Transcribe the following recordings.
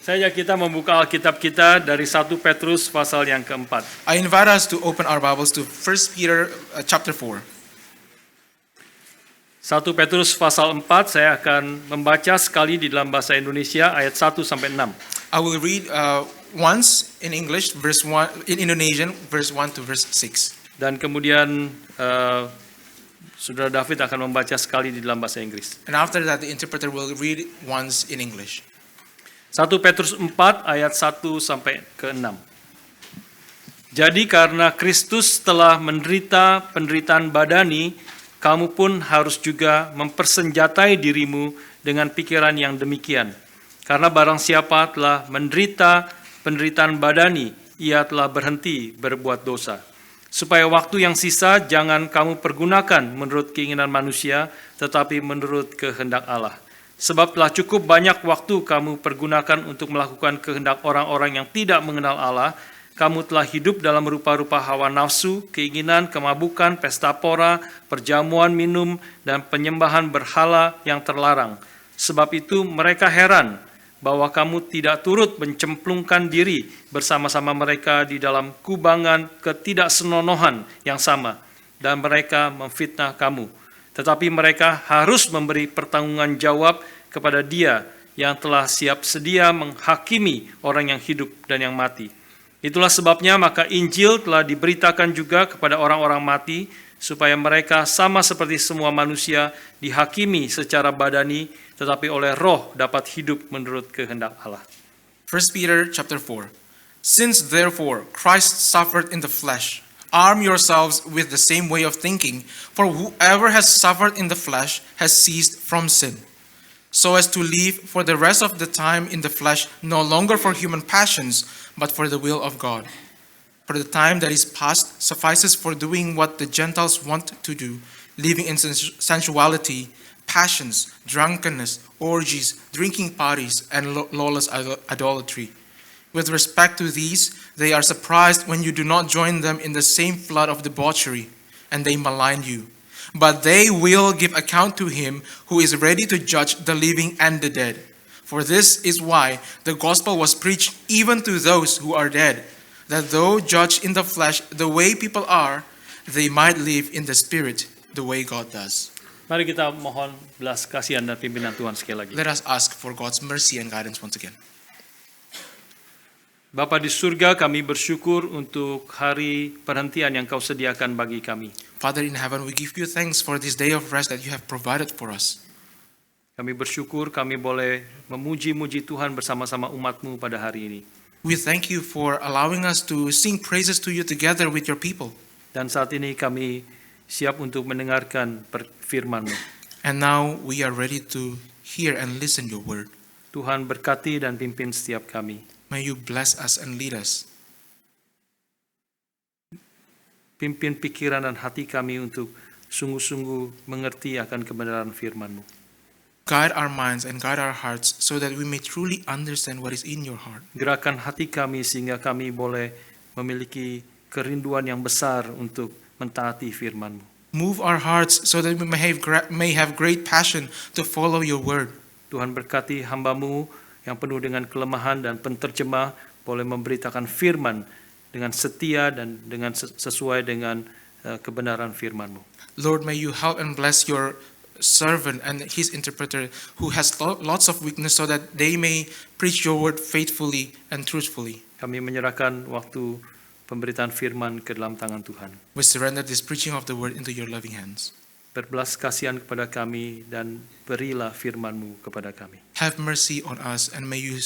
Saya ajak kita membuka Alkitab kita dari 1 Petrus pasal yang keempat. I invite us to open our Bibles to 1 Peter chapter 4. 1 Petrus pasal 4 saya akan membaca sekali di dalam bahasa Indonesia ayat 1 sampai 6. I will read once in English, verse 1 in Indonesian, verse 1 to verse 6. Dan kemudian Saudara David akan membaca sekali di dalam bahasa Inggris. And after that the interpreter will read once in English. 1 Petrus 4 ayat 1 sampai ke 6. Jadi karena Kristus telah menderita penderitaan badani, kamu pun harus juga mempersenjatai dirimu dengan pikiran yang demikian. Karena barang siapa telah menderita penderitaan badani, ia telah berhenti berbuat dosa. Supaya waktu yang sisa jangan kamu pergunakan menurut keinginan manusia, tetapi menurut kehendak Allah. Sebab telah cukup banyak waktu kamu pergunakan untuk melakukan kehendak orang-orang yang tidak mengenal Allah. Kamu telah hidup dalam rupa-rupa hawa nafsu, keinginan, kemabukan, pesta pora, perjamuan minum, dan penyembahan berhala yang terlarang. Sebab itu mereka heran bahwa kamu tidak turut mencemplungkan diri bersama-sama mereka di dalam kubangan ketidaksenonohan yang sama. Dan mereka memfitnah kamu. Tetapi mereka harus memberi pertanggungan jawab kepada Dia yang telah siap sedia menghakimi orang yang hidup dan yang mati. Itulah sebabnya maka Injil telah diberitakan juga kepada orang-orang mati, supaya mereka sama seperti semua manusia dihakimi secara badani, tetapi oleh roh dapat hidup menurut kehendak Allah. 1 Peter chapter 4. Since therefore Christ suffered in the flesh, arm yourselves with the same way of thinking, for whoever has suffered in the flesh has ceased from sin, so as to live for the rest of the time in the flesh, no longer for human passions, but for the will of God. For the time that is past suffices for doing what the Gentiles want to do, living in sensuality, passions, drunkenness, orgies, drinking parties, and lawless idolatry. With respect to these, they are surprised when you do not join them in the same flood of debauchery, and they malign you. But they will give account to him who is ready to judge the living and the dead. For this is why the gospel was preached even to those who are dead, that though judged in the flesh the way people are, they might live in the spirit the way God does. Mari kita mohon belas kasihan dan pimpinan Tuhan sekali lagi. Let us ask for God's mercy and guidance once again. Bapa di surga, kami bersyukur untuk hari perhentian yang Kau sediakan bagi kami. Father in heaven, we give you thanks for this day of rest that you have provided for us. Kami bersyukur kami boleh memuji-muji Tuhan bersama-sama umat-Mu pada hari ini. We thank you for allowing us to sing praises to you together with your people. Dan saat ini kami siap untuk mendengarkan firman-Mu. And now we are ready to hear and listen your word. Tuhan berkati dan pimpin setiap kami. May you bless us and lead us. Pimpin pikiran dan hati kami untuk sungguh-sungguh mengerti akan kebenaran firman-Mu. Guide our minds and guide our hearts so that we may truly understand what is in your heart. Gerakan hati kami sehingga kami boleh memiliki kerinduan yang besar untuk mentaati firman-Mu. Move our hearts so that we may have great passion to follow your word. Tuhan berkati hamba-Mu yang penuh dengan kelemahan dan penterjemah boleh memberitakan firman dengan setia dan dengan sesuai dengan kebenaran firman-Mu. Lord, may you help and bless your servant and his interpreter who has lots of weakness so that they may preach your word faithfully and truthfully. Kami menyerahkan waktu pemberitaan firman ke dalam tangan Tuhan. We surrender this preaching of the word into your loving hands. Berbelas kasihan kepada kami dan berilah firman-Mu kepada kami. Have mercy on us and may you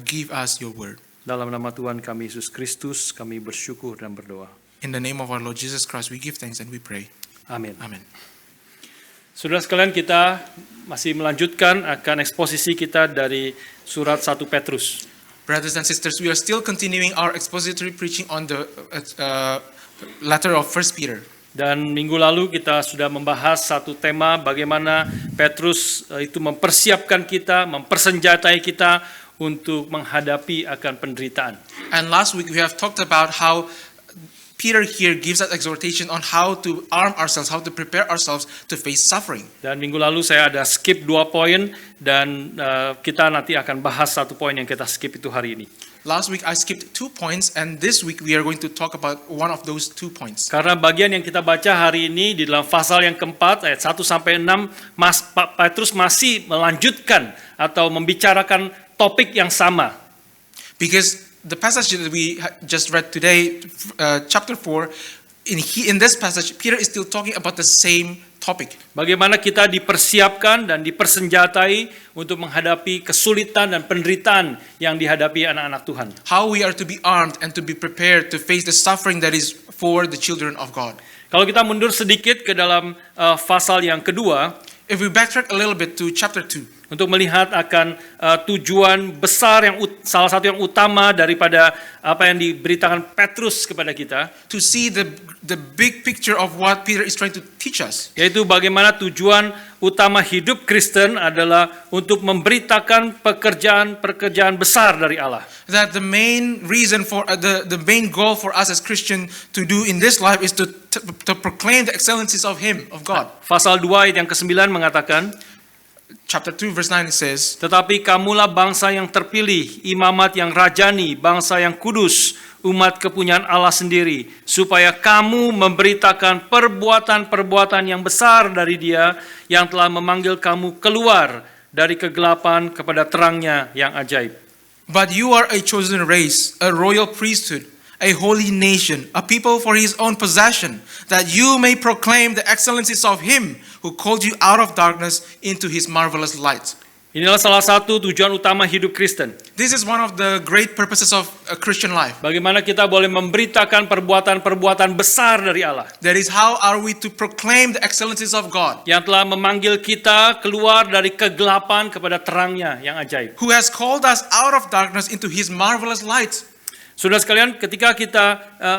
give us your word. Dalam nama Tuhan kami Yesus Kristus, kami bersyukur dan berdoa. In the name of our Lord Jesus Christ, we give thanks and we pray. Amin. Amen. Saudara sekalian, kita masih melanjutkan akan eksposisi kita dari surat 1 Petrus. Brothers and sisters, we are still continuing our expository preaching on the letter of 1 Peter. Dan minggu lalu kita sudah membahas satu tema bagaimana Petrus itu mempersiapkan kita, mempersenjatai kita untuk menghadapi akan penderitaan. And last week we have talked about how Peter here gives us exhortation on how to arm ourselves, how to prepare ourselves to face suffering. Dan minggu lalu saya ada skip 2 poin dan kita nanti akan bahas 1 poin yang kita skip itu hari ini. Last week I skipped 2 points, and this week we are going to talk about one of those 2 points. Karena bagian yang kita baca hari ini di dalam pasal yang keempat ayat 1 sampai 6, Petrus masih melanjutkan atau membicarakan topik yang sama. Because the passage that we just read today, chapter 4, in this passage, Peter is still talking about the same topic. Bagaimana kita dipersiapkan dan dipersenjatai untuk menghadapi kesulitan dan penderitaan yang dihadapi anak-anak Tuhan. How we are to be armed and to be prepared to face the suffering that is for the children of God. Kalau kita mundur sedikit ke dalam pasal yang kedua, If we backtrack a little bit to chapter 2, untuk melihat akan tujuan besar yang salah satu yang utama daripada apa yang diberitakan Petrus kepada kita, to see the big picture of what Peter is trying to teach us, yaitu bagaimana tujuan utama hidup Kristen adalah untuk memberitakan pekerjaan-pekerjaan besar dari Allah. that the main reason for the main goal for us as Christians to do in this life is to proclaim the excellencies of Him, of God. Pasal 2 ayat yang ke-9 mengatakan, Chapter 2 verse 9 it says, tetapi kamulah bangsa yang terpilih, imamat yang rajani, bangsa yang kudus, umat kepunyaan Allah sendiri, supaya kamu memberitakan perbuatan-perbuatan yang besar dari Dia yang telah memanggil kamu keluar dari kegelapan kepada terangnya yang ajaib. but you are a chosen race, a royal priesthood, a holy nation, a people for His own possession, that you may proclaim the excellencies of Him who called you out of darkness into His marvelous light. Inilah salah satu tujuan utama hidup Kristen. This is one of the great purposes of a Christian life. Bagaimana kita boleh memberitakan perbuatan-perbuatan besar dari Allah That is, how are we to proclaim the excellencies of God, yang telah memanggil kita keluar dari kegelapan kepada terangnya yang ajaib. who has called us out of darkness into His marvelous light. Saudara sekalian, ketika kita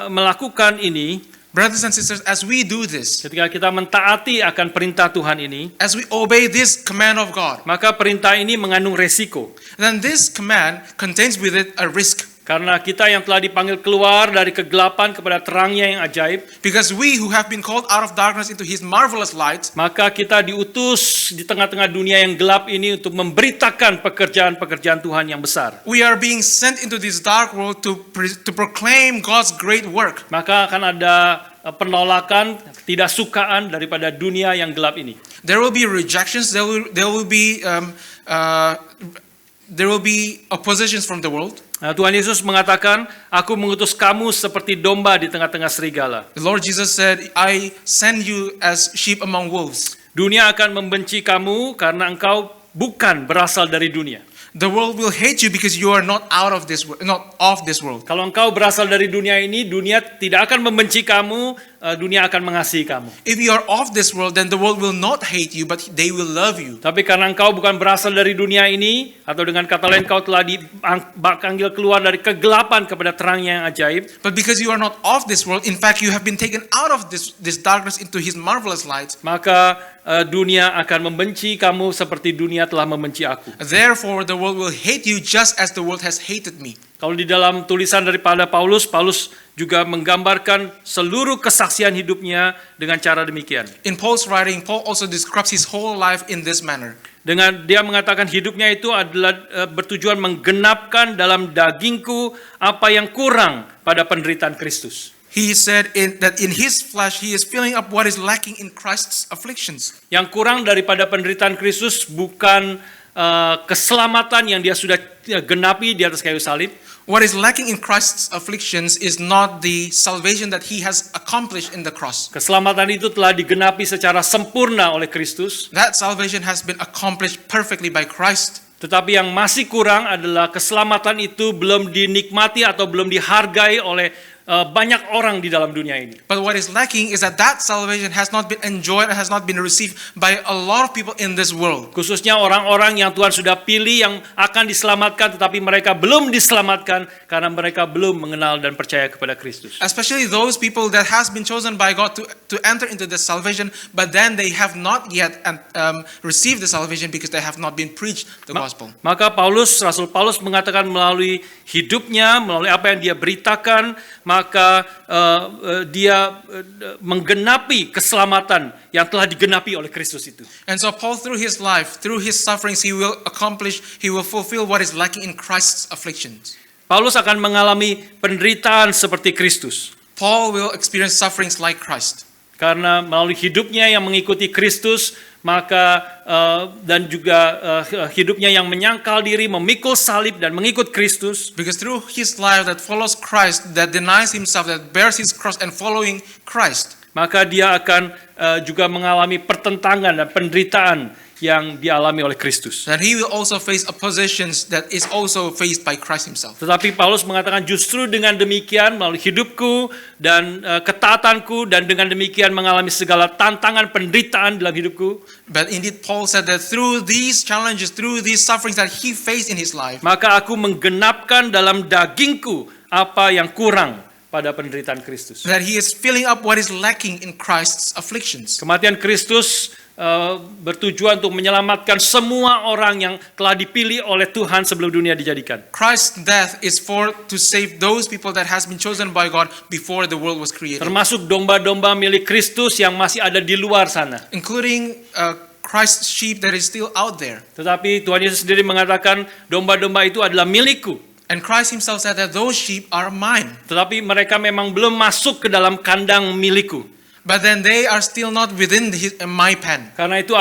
melakukan ini, Brothers and sisters, as we do this, ketika kita mentaati akan perintah Tuhan ini, as we obey this command of God, maka perintah ini mengandung resiko. then this command contains with it a risk. Karena kita yang telah dipanggil keluar dari kegelapan kepada terangnya yang ajaib, Because we who have been called out of darkness into His marvelous light, maka kita diutus di tengah-tengah dunia yang gelap ini untuk memberitakan pekerjaan-pekerjaan Tuhan yang besar. we are being sent into this dark world to proclaim God's great work. Maka akan ada penolakan, ketidaksukaan daripada dunia yang gelap ini. There will be rejections. There will be oppositions from the world. Nah, Tuhan Yesus mengatakan, aku mengutus kamu seperti domba di tengah-tengah serigala. The Lord Jesus said, I send you as sheep among wolves. Dunia akan membenci kamu karena engkau bukan berasal dari dunia. The world will hate you because you are not out of this world, not of this world. Kalau engkau berasal dari dunia ini, dunia tidak akan membenci kamu, dunia akan mengasihi kamu. If you are of this world, then the world will not hate you, but they will love you. Tapi karena engkau bukan berasal dari dunia ini, atau dengan kata lain engkau telah dipanggil keluar dari kegelapan kepada terangnya yang ajaib, But because you are not of this world, in fact, you have been taken out of this darkness into His marvelous light. maka dunia akan membenci kamu seperti dunia telah membenci aku. Therefore, the world will hate you just as the world has hated me. Kalau di dalam tulisan daripada Paulus juga menggambarkan seluruh kesaksian hidupnya dengan cara demikian. In Paul's writing, Paul also describes his whole life in this manner. Dengan dia mengatakan hidupnya itu adalah bertujuan menggenapkan dalam dagingku apa yang kurang pada penderitaan Kristus. He said that in his flesh he is filling up what is lacking in Christ's afflictions. Yang kurang daripada penderitaan Kristus bukan keselamatan yang dia sudah genapi di atas kayu salib. What is lacking in Christ's afflictions is not the salvation that He has accomplished in the cross. Keselamatan itu telah digenapi secara sempurna oleh Kristus. That salvation has been accomplished perfectly by Christ. Tetapi yang masih kurang adalah keselamatan itu belum dinikmati atau belum dihargai oleh banyak orang di dalam dunia ini. But what is lacking is that salvation has not been enjoyed and has not been received by a lot of people in this world. Khususnya orang-orang yang Tuhan sudah pilih yang akan diselamatkan tetapi mereka belum diselamatkan karena mereka belum mengenal dan percaya kepada Kristus. Especially those people that has been chosen by God to enter into the salvation, but then they have not yet received the salvation because they have not been preached the gospel. Maka Rasul Paulus mengatakan melalui hidupnya, melalui apa yang dia beritakan, maka maka dia menggenapi keselamatan yang telah digenapi oleh Kristus itu. And so Paul, through his life, through his sufferings, he will fulfill what is lacking in Christ's afflictions. Paulus akan mengalami penderitaan seperti Kristus. Paul will experience sufferings like Christ. Karena melalui hidupnya yang mengikuti Kristus, maka dan juga hidupnya yang menyangkal diri, memikul salib dan mengikut Kristus. Because through his life that follows Christ, that denies himself, that bears his cross and following Christ, Maka dia akan juga mengalami pertentangan dan penderitaan yang dialami oleh Kristus. that he will also face oppositions that is also faced by Christ himself. Tetapi Paulus mengatakan justru dengan demikian melalui hidupku dan ketaatanku dan dengan demikian mengalami segala tantangan penderitaan dalam hidupku, But indeed Paul said that through these challenges, through these sufferings that he faced in his life, maka aku menggenapkan dalam dagingku apa yang kurang pada penderitaan Kristus. that he is filling up what is lacking in Christ's afflictions. Kematian Kristus bertujuan untuk menyelamatkan semua orang yang telah dipilih oleh Tuhan sebelum dunia dijadikan. Christ's death is to save those people that has been chosen by God before the world was created, Termasuk domba-domba milik Kristus yang masih ada di luar sana. including Christ's sheep that is still out there. Tetapi Tuhan Yesus sendiri mengatakan domba-domba itu adalah milikku. And Christ himself said that those sheep are mine. Tetapi mereka memang belum masuk ke dalam kandang milikku. But then they are still not within my pen. Karena itu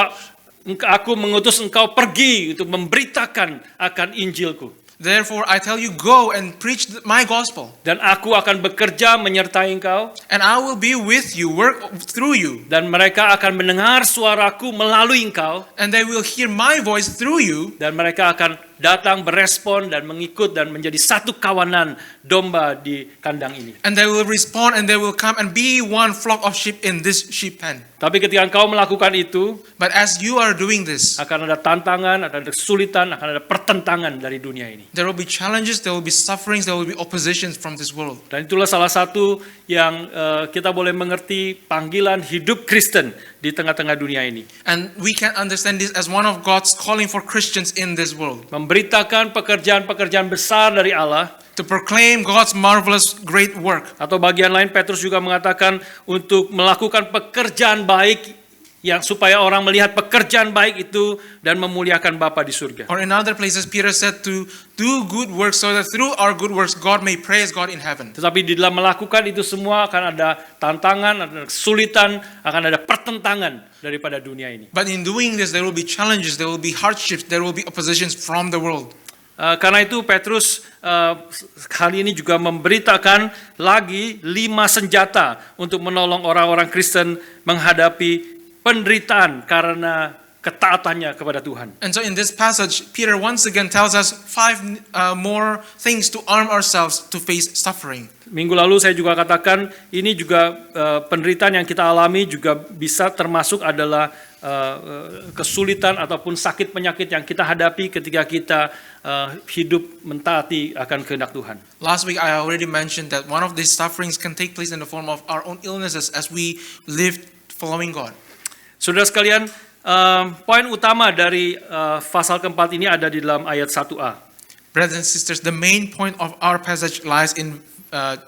aku mengutus engkau pergi untuk memberitakan akan Injilku. Therefore I tell you, go and preach my gospel. Dan aku akan bekerja menyertai engkau. And I will be with you, work through you. Dan mereka akan mendengar suaraku melalui engkau. And they will hear my voice through you. Dan mereka akan datang berespon dan mengikut dan menjadi satu kawanan domba di kandang ini. And they will respond and they will come and be one flock of sheep in this sheep pen. Tapi ketika engkau melakukan itu, But as you are doing this, akan ada tantangan, akan ada kesulitan, akan ada pertentangan dari dunia ini. there will be challenges, there will be sufferings, there will be oppositions from this world. Dan itulah salah satu yang kita boleh mengerti panggilan hidup Kristen di tengah-tengah dunia ini. And we can understand this as one of God's calling for Christians in this world. Memberitakan pekerjaan-pekerjaan besar dari Allah. To proclaim God's marvelous great work. Atau bagian lain Petrus juga mengatakan untuk melakukan pekerjaan baik yang supaya orang melihat pekerjaan baik itu dan memuliakan Bapa di surga. Or in other places Peter said to do good works so that through our good works God may praise God in heaven. Tetapi di dalam melakukan itu semua akan ada tantangan, ada kesulitan, akan ada pertentangan daripada dunia ini. But in doing this there will be challenges, there will be hardships, there will be oppositions from the world. Karena itu Petrus kali ini juga memberitakan lagi 5 senjata untuk menolong orang-orang Kristen menghadapi penderitaan karena ketaatannya kepada Tuhan. And so in this passage Peter once again tells us 5 more things to arm ourselves to face suffering. Minggu lalu saya juga katakan ini juga penderitaan yang kita alami juga bisa termasuk adalah kesulitan ataupun sakit penyakit yang kita hadapi ketika kita hidup mentaati akan kehendak Tuhan. Last week I already mentioned that one of these sufferings can take place in the form of our own illnesses as we live following God. Saudara sekalian, poin utama dari pasal keempat ini ada di dalam ayat 1a. Brothers and sisters, the main point of our passage lies in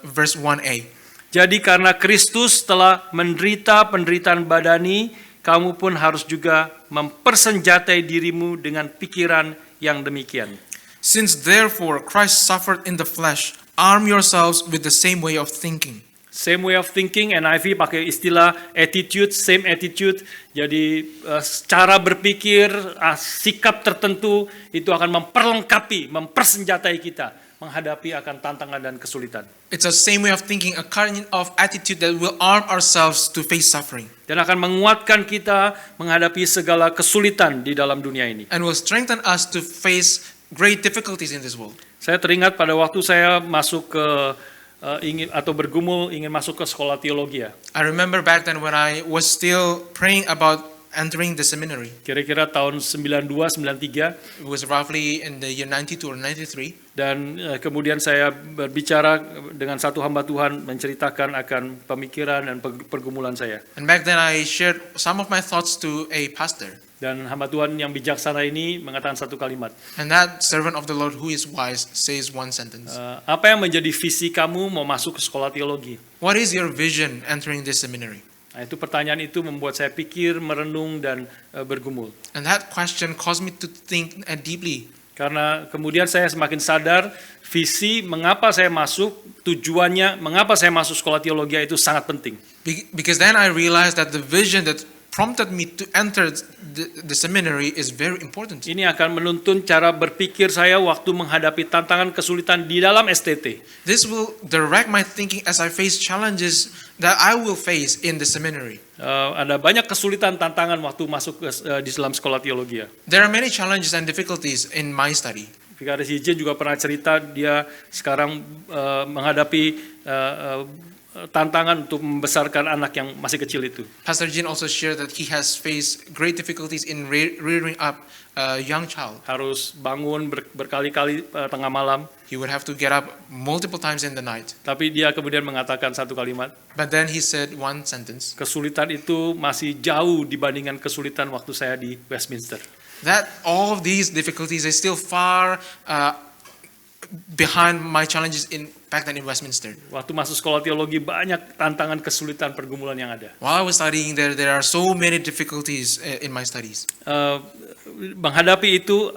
verse 1a. Jadi karena Kristus telah menderita penderitaan badani, kamu pun harus juga mempersenjatai dirimu dengan pikiran yang demikian. Since therefore Christ suffered in the flesh, arm yourselves with the same way of thinking. Same way of thinking, NIV pakai istilah attitude, same attitude. Jadi cara berpikir, sikap tertentu itu akan memperlengkapi, mempersenjatai kita menghadapi akan tantangan dan kesulitan. It's a same way of thinking, a kind of attitude that will arm ourselves to face suffering. Dan akan menguatkan kita menghadapi segala kesulitan di dalam dunia ini. And will strengthen us to face great difficulties in this world. Saya teringat pada waktu saya masuk ke ingin masuk ke sekolah teologi ya. I remember back then when I was still praying about entering the seminary. Kira-kira tahun 92-93. It was roughly in the year 92 or 93. Dan kemudian saya berbicara dengan satu hamba Tuhan, menceritakan akan pemikiran dan pergumulan saya. And back then I shared some of my thoughts to a pastor. Dan hamba Tuhan yang bijaksana ini mengatakan satu kalimat. And that servant of the Lord who is wise says one sentence. Apa yang menjadi visi kamu mau masuk ke sekolah teologi? What is your vision entering this seminary? Nah, itu pertanyaan itu membuat saya pikir, merenung, dan bergumul. And that question caused me to think deeply. Karena kemudian saya semakin sadar visi mengapa saya masuk, tujuannya mengapa saya masuk sekolah teologi itu sangat penting. Because then I realized that the vision that prompted me to enter the seminary is very important. Ini akan menuntun cara berpikir saya waktu menghadapi tantangan kesulitan di dalam STT. This will direct my thinking as I face challenges that I will face in the seminary. Ada banyak kesulitan tantangan waktu masuk di dalam sekolah teologi. There are many challenges and difficulties in my study. Vikaris Hijen juga pernah cerita dia sekarang menghadapi tantangan untuk membesarkan anak yang masih kecil itu. Pastor Jin also shared that he has faced great difficulties in rearing up a young child. Harus bangun berkali-kali tengah malam. He would have to get up multiple times in the night. Tapi dia kemudian mengatakan satu kalimat. But then he said one sentence. Kesulitan itu masih jauh dibandingkan kesulitan waktu saya di Westminster. That all of these difficulties are still far behind my challenges back then in Westminster. Waktu masuk sekolah teologi banyak tantangan, kesulitan, pergumulan yang ada. While I was studying there are so many difficulties in my studies. Menghadapi itu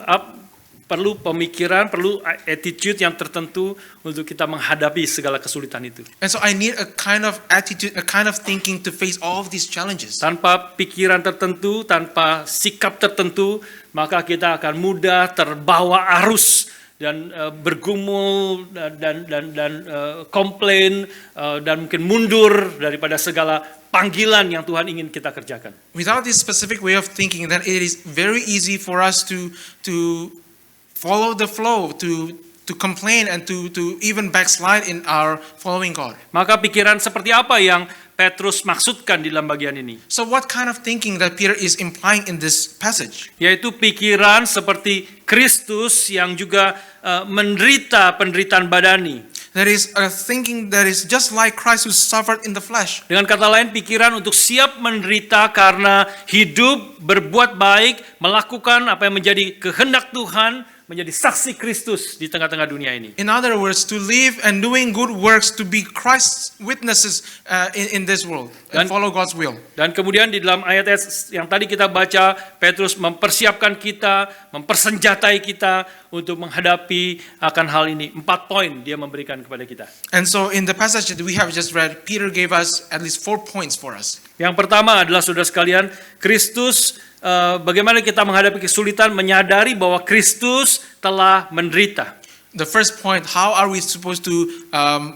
perlu pemikiran, perlu attitude yang tertentu untuk kita menghadapi segala kesulitan itu. And so I need a kind of attitude, a kind of thinking to face all of these challenges. Tanpa pikiran tertentu, tanpa sikap tertentu, maka kita akan mudah terbawa arus dan bergumul dan komplain dan mungkin mundur daripada segala panggilan yang Tuhan ingin kita kerjakan. Without this specific way of thinking, then it is very easy for us to follow the flow, to complain and to even backslide in our following God. Maka pikiran seperti apa yang Petrus maksudkan di dalam bagian ini? So what kind of thinking that Peter is implying in this passage? Yaitu pikiran seperti Kristus yang juga menderita penderitaan badani. That is a thinking that is just like Christ who suffered in the flesh. Dengan kata lain, pikiran untuk siap menderita karena hidup, berbuat baik, melakukan apa yang menjadi kehendak Tuhan, menjadi saksi Kristus di tengah-tengah dunia ini. In other words, to live and doing good works to be Christ's witnesses in this world and follow God's will. Dan kemudian di dalam ayat-ayat yang tadi kita baca, Petrus mempersiapkan kita, mempersenjatai kita untuk menghadapi akan hal ini. 4 poin dia memberikan kepada kita. And so in the passage that we have just read, Peter gave us at least 4 points for us. Yang pertama adalah, saudara sekalian, Kristus, bagaimana kita menghadapi kesulitan, menyadari bahwa Kristus telah menderita. The first point, how are we supposed to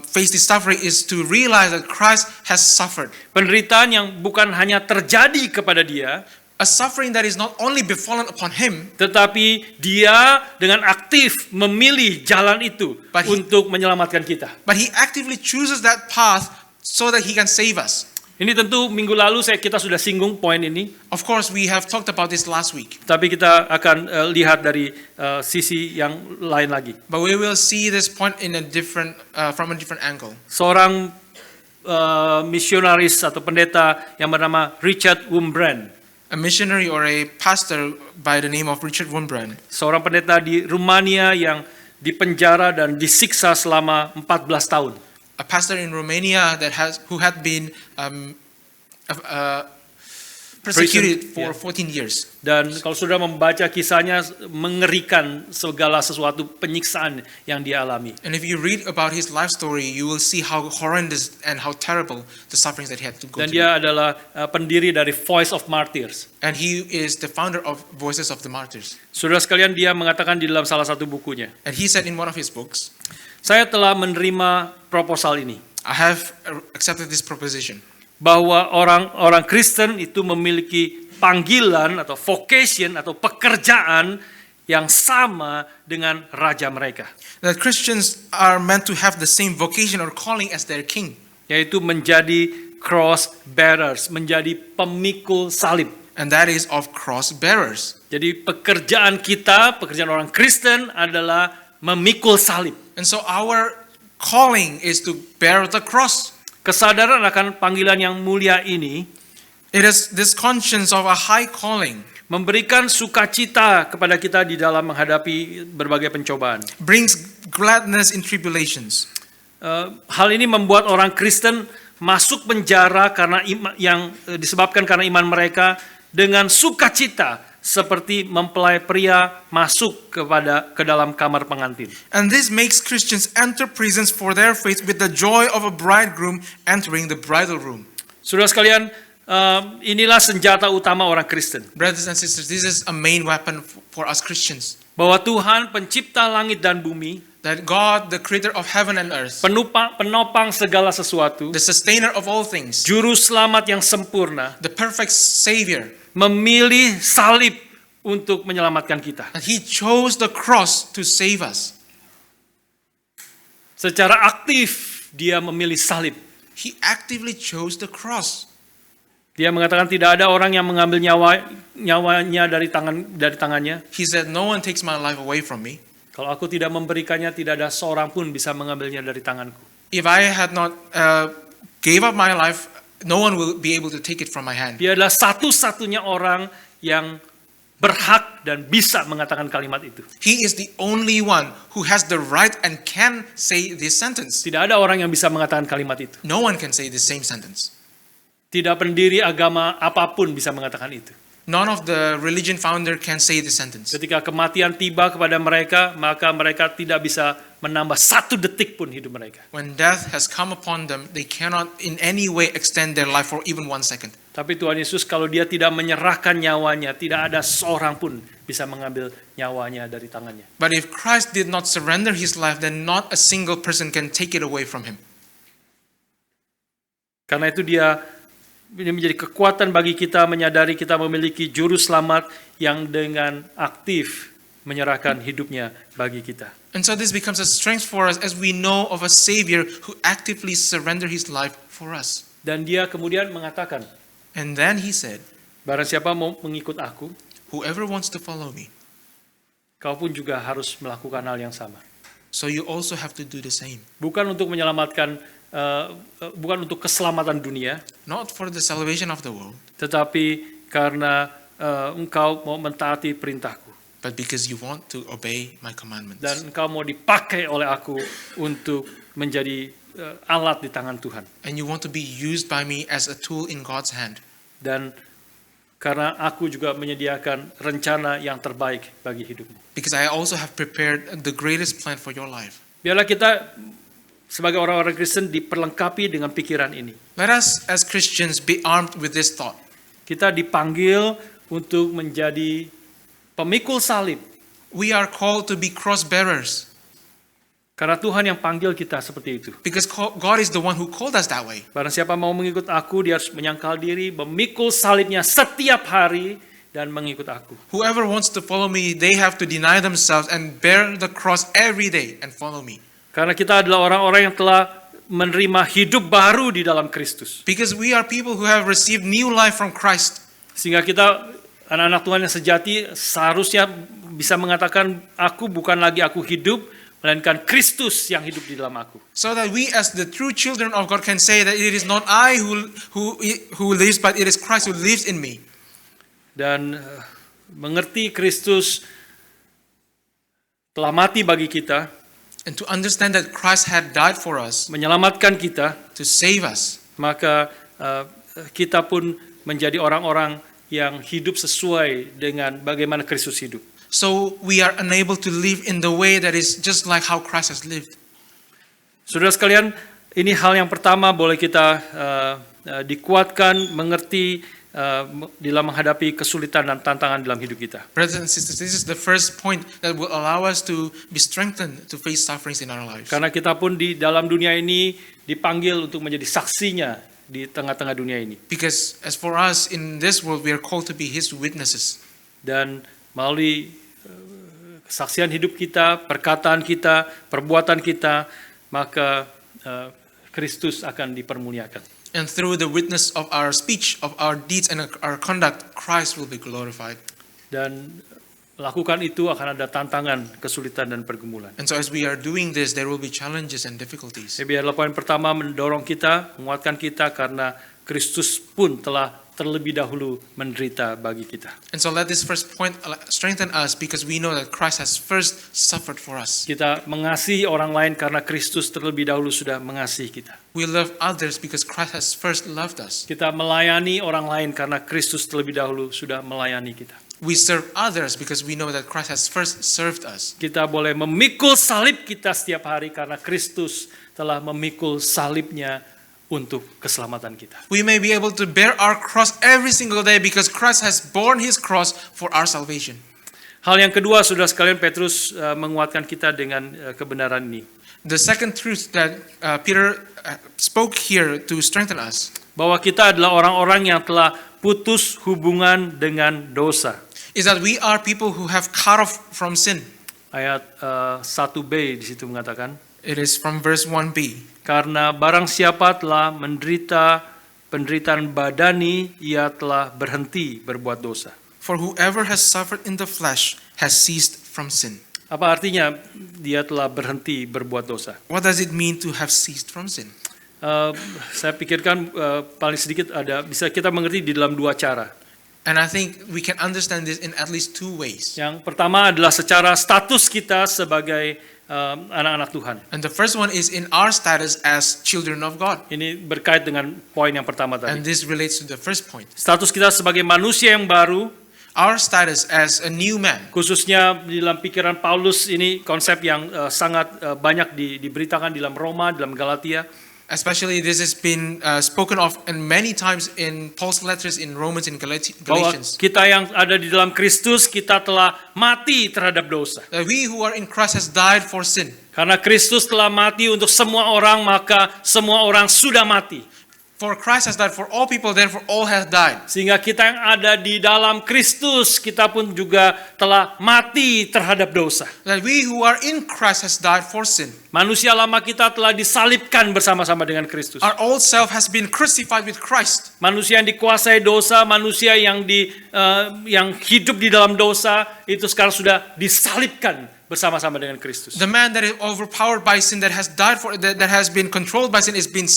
face this suffering, is to realize that Christ has suffered. Penderitaan yang bukan hanya terjadi kepada dia, A suffering that is not only befallen upon him, tetapi dia dengan aktif memilih jalan itu untuk menyelamatkan kita. but he actively chooses that path so that he can save us. Ini tentu minggu lalu kita sudah singgung poin ini, Of course, we have talked about this last week, tapi kita akan lihat dari sisi yang lain lagi. but we will see this point in a different, from a different angle. Seorang misionaris atau pendeta yang bernama Richard Wurmbrand, A missionary or a pastor by the name of Richard Wurmbrand, seorang pendeta di Rumania yang dipenjara dan disiksa selama 14 tahun. a pastor in Romania who had been persecuted for 14 years. Dan kalau saudara membaca kisahnya, mengerikan segala sesuatu penyiksaan yang dia alami. And if you read about his life story, you will see how horrendous and how terrible the sufferings that he had to go Dan through. dia adalah pendiri dari Voice of Martyrs. And he is the founder of Voices of the Martyrs. Saudara sekalian, dia mengatakan di dalam salah satu bukunya, And he said in one of his books, saya telah menerima proposal ini, I have accepted this proposition, bahwa orang-orang Kristen itu memiliki panggilan atau vocation atau pekerjaan yang sama dengan raja mereka, that Christians are meant to have the same vocation or calling as their king, yaitu menjadi cross bearers, menjadi pemikul salib. and that is of cross bearers. Jadi pekerjaan kita, pekerjaan orang Kristen adalah memikul salib. And so our calling is to bear the cross. Kesadaran akan panggilan yang mulia ini It is this conscience of a high calling memberikan sukacita kepada kita di dalam menghadapi berbagai pencobaan. brings gladness in tribulations. Hal ini membuat orang Kristen masuk penjara karena yang disebabkan karena iman mereka dengan sukacita seperti mempelai pria masuk ke dalam kamar pengantin. And this makes Christians enter prisons for their faith with the joy of a bridegroom entering the bridal room. Saudara sekalian, inilah senjata utama orang Kristen. Brothers and sisters, this is a main weapon for us Christians. Bahwa Tuhan pencipta langit dan bumi, That God, the creator of heaven and earth, penopang segala sesuatu, the sustainer of all things, juru selamat yang sempurna, the perfect savior, memilih salib untuk menyelamatkan kita. and he chose the cross to save us. Secara aktif dia memilih salib. He actively chose the cross. Dia mengatakan tidak ada orang yang mengambil nyawanya dari tangannya. He said, no one takes my life away from me. Kalau aku tidak memberikannya, tidak ada seorang pun bisa mengambilnya dari tanganku. If I had not gave up my life, no one will be able to take it from my hand. Dia adalah satu-satunya orang yang berhak dan bisa mengatakan kalimat itu. He is the only one who has the right and can say this sentence. Tidak ada orang yang bisa mengatakan kalimat itu. No one can say the same sentence. Tidak pendiri agama apapun bisa mengatakan itu. None of the religion founder can say this sentence. Ketika kematian tiba kepada mereka, maka mereka tidak bisa menambah satu detik pun hidup mereka. When death has come upon them, they cannot in any way extend their life for even 1 second. Tapi Tuhan Yesus kalau dia tidak menyerahkan nyawanya, tidak ada seorang pun bisa mengambil nyawanya dari tangannya. But if Christ did not surrender his life, then not a single person can take it away from him. Karena itu ini menjadi kekuatan bagi kita menyadari kita memiliki juru selamat yang dengan aktif menyerahkan hidupnya bagi kita. And so this becomes a strength for us as we know of a Savior who actively surrendered his life for us. Dan dia kemudian mengatakan, And then he said, barang siapa mau mengikut aku, whoever wants to follow me, kau pun juga harus melakukan hal yang sama. so you also have to do the same. Bukan untuk menyelamatkan, bukan untuk keselamatan dunia, Not for the salvation of the world, tetapi karena engkau mau mentaati perintahku. but because you want to obey my commandments. Dan engkau mau dipakai oleh aku untuk menjadi alat di tangan Tuhan. And you want to be used by me as a tool in God's hand. Dan karena aku juga menyediakan rencana yang terbaik bagi hidupmu. Because I also have prepared the greatest plan for your life. Biarlah kita sebagai orang-orang Kristen diperlengkapi dengan pikiran ini. Let us as Christians be armed with this thought. Kita dipanggil untuk menjadi pemikul salib. We are called to be cross bearers. Karena Tuhan yang panggil kita seperti itu. Because God is the one who called us that way. Barang siapa mau mengikut aku, dia harus menyangkal diri, memikul salibnya setiap hari, dan mengikut aku. Whoever wants to follow me, they have to deny themselves and bear the cross every day and follow me. Karena kita adalah orang-orang yang telah menerima hidup baru di dalam Kristus. Because we are people who have received new life from Christ. Sehingga kita, anak-anak Tuhan yang sejati, seharusnya bisa mengatakan, aku bukan lagi aku hidup, melainkan Kristus yang hidup di dalam aku. So that we as the true children of God can say that it is not I who lives, but it is Christ who lives in me. Dan mengerti Kristus telah mati bagi kita, And to understand that Christ had died for us, menyelamatkan kita, to save us, maka kita pun menjadi orang-orang yang hidup sesuai dengan bagaimana Kristus hidup. so we are unable to live in the way that is just like how Christ has lived. Saudara sekalian, ini hal yang pertama boleh kita dikuatkan, mengerti dalam menghadapi kesulitan dan tantangan dalam hidup kita. Brothers and sisters, this is the first point that will allow us to be strengthened to face sufferings in our lives. Karena kita pun di dalam dunia ini dipanggil untuk menjadi saksinya di tengah-tengah dunia ini. Because as for us in this world, we are called to be His witnesses. Dan melalui kesaksian hidup kita, perkataan kita, perbuatan kita, maka Kristus akan dipermuliakan. And through the witness of our speech, of our deeds, and our conduct, Christ will be glorified. Dan lakukan itu akan ada tantangan, kesulitan dan pergumulan. And so as we are doing this, there will be challenges and difficulties. Biarlah poin pertama mendorong kita, menguatkan kita karena Kristus pun telah terlebih dahulu menderita bagi kita. And so let this first point strengthen us because we know that Christ has first suffered for us. Kita mengasihi orang lain karena Kristus terlebih dahulu sudah mengasihi kita. We love others because Christ has first loved us. Kita melayani orang lain karena Kristus terlebih dahulu sudah melayani kita. We serve others because we know that Christ has first served us. Kita boleh memikul salib kita setiap hari karena Kristus telah memikul salibnya untuk keselamatan kita. We may be able to bear our cross every single day because Christ has borne his cross for our salvation. Hal yang kedua, saudara sekalian, Petrus menguatkan kita dengan kebenaran ini. The second truth that Peter spoke here to strengthen us Bahwa kita adalah orang-orang yang telah putus hubungan dengan dosa. is that we are people who have cut off from sin. Ayat 1b di situ mengatakan, It is from verse 1b. karena barang siapa telah menderita penderitaan badani, ia telah berhenti berbuat dosa. For whoever has suffered in the flesh has ceased from sin. Apa artinya dia telah berhenti berbuat dosa? What does it mean to have ceased from sin? Saya pikirkan paling sedikit bisa kita mengerti di dalam dua cara. And I think we can understand this in at least two ways. Yang pertama adalah secara status kita sebagai anak-anak Tuhan. And the first one is in our status as children of God. Ini berkait dengan poin yang pertama And tadi. this relates to the first point. Status kita sebagai manusia yang baru, Our status as a new man. khususnya di dalam pikiran Paulus, ini konsep yang sangat banyak diberitakan di dalam Roma, di dalam Galatia. Especially this has been spoken of and many times in Paul's letters in Romans and Bahwa Galatians. kita yang ada di dalam Kristus, kita telah mati terhadap dosa. That we who are in Christ has died for sin. Karena Kristus telah mati untuk semua orang, maka semua orang sudah mati. For Christ has died for all people, therefore all have died. Sehingga kita yang ada di dalam Kristus, kita pun juga telah mati terhadap dosa. That we who are in Christ has died for sin. Manusia lama kita telah disalibkan bersama-sama dengan Kristus. Our old self has been crucified with Christ. Manusia yang dikuasai dosa, manusia yang hidup di dalam dosa, itu sekarang sudah disalibkan bersama-sama dengan Kristus. The man that is overpowered by sin, that has died for, that has been controlled by sin, is being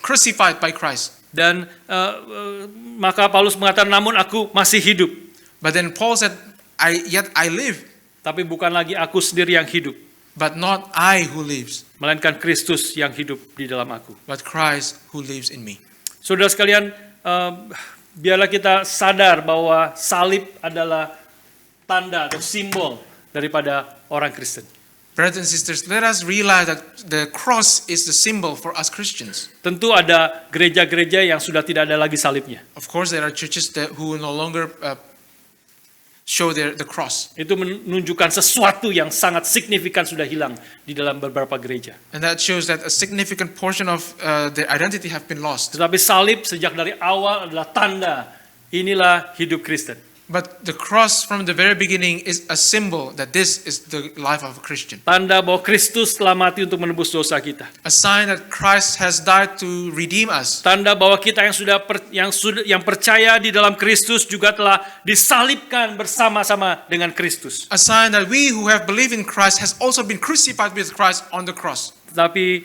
crucified by Christ. Dan maka Paulus mengatakan, namun aku masih hidup. But then Paul said, yet I live, Tapi bukan lagi aku sendiri yang hidup, but not I who lives, melainkan Kristus yang hidup di dalam aku. but Christ who lives in me. Saudara sekalian, biarlah kita sadar bahwa salib adalah tanda atau simbol daripada orang Kristen. Brothers and sisters, let us realize that the cross is the symbol for us Christians. Tentu ada gereja-gereja yang sudah tidak ada lagi salibnya. Of course, there are churches who no longer show the cross. Itu menunjukkan sesuatu yang sangat signifikan sudah hilang di dalam beberapa gereja. And that shows that a significant portion of their identity have been lost. Tetapi salib sejak dari awal adalah tanda inilah hidup Kristen. But the cross from the very beginning is a symbol that this is the life of a Christian. Tanda bahwa Kristus telah mati untuk menebus dosa kita. A sign that Christ has died to redeem us. Tanda bahwa kita yang percaya di dalam Kristus juga telah disalibkan bersama-sama dengan Kristus. A sign that we who have believed in Christ has also been crucified with Christ on the cross. Tapi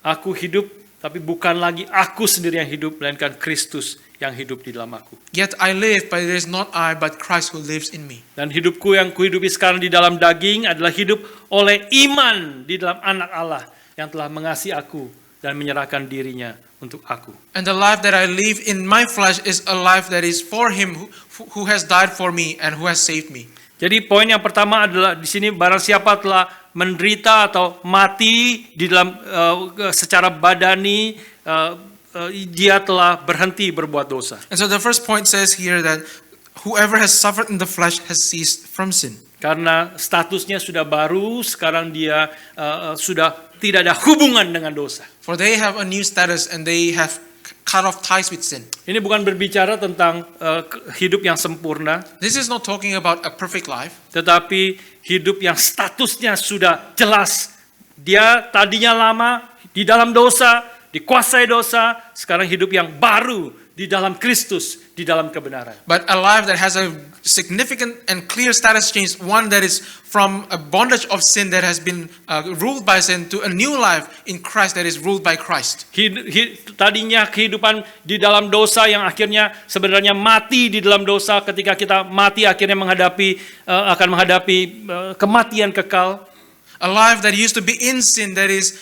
aku hidup, tapi bukan lagi aku sendiri yang hidup, melainkan Kristus yang hidup di dalam aku. Yet I live, but it is not I, but Christ who lives in me. Dan hidupku yang kuhidupi sekarang di dalam daging adalah hidup oleh iman di dalam anak Allah yang telah mengasihi aku dan menyerahkan dirinya untuk aku. And the life that I live in my flesh is a life that is for Him who has died for me and who has saved me. Jadi poin yang pertama adalah di sini barang siapa telah menderita atau mati di dalam secara badani, dia telah berhenti berbuat dosa. And so the first point says here that whoever has suffered in the flesh has ceased from sin. Karena statusnya sudah baru, sekarang dia sudah tidak ada hubungan dengan dosa. For they have a new status and they have cut off ties with sin. Ini bukan berbicara tentang hidup yang sempurna, This is not talking about a perfect life, tetapi hidup yang statusnya sudah jelas. Dia tadinya lama di dalam dosa, dikuasai dosa, sekarang hidup yang baru di dalam Kristus, di dalam kebenaran. But a life that has a significant and clear status change, one that is from a bondage of sin that has been ruled by sin to a new life in Christ that is ruled by Christ. Tadinya kehidupan di dalam dosa yang akhirnya sebenarnya mati di dalam dosa, ketika kita mati akhirnya akan menghadapi kematian kekal. A life that used to be in sin, that is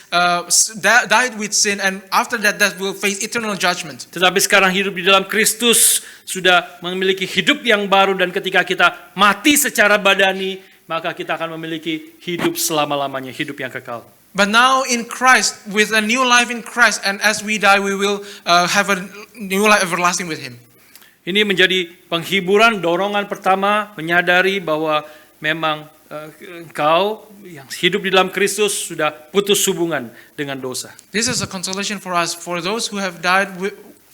died with sin, and after that will face eternal judgment. Tetapi sekarang hidup di dalam Kristus sudah memiliki hidup yang baru, dan ketika kita mati secara badani, maka kita akan memiliki hidup selama-lamanya, hidup yang kekal. But now in Christ, with a new life in Christ, and as we die, we will have a new life everlasting with Him. Ini menjadi penghiburan, dorongan pertama, menyadari bahwa memang engkau yang hidup di dalam Kristus sudah putus hubungan dengan dosa. This is a consolation for us, for those who have died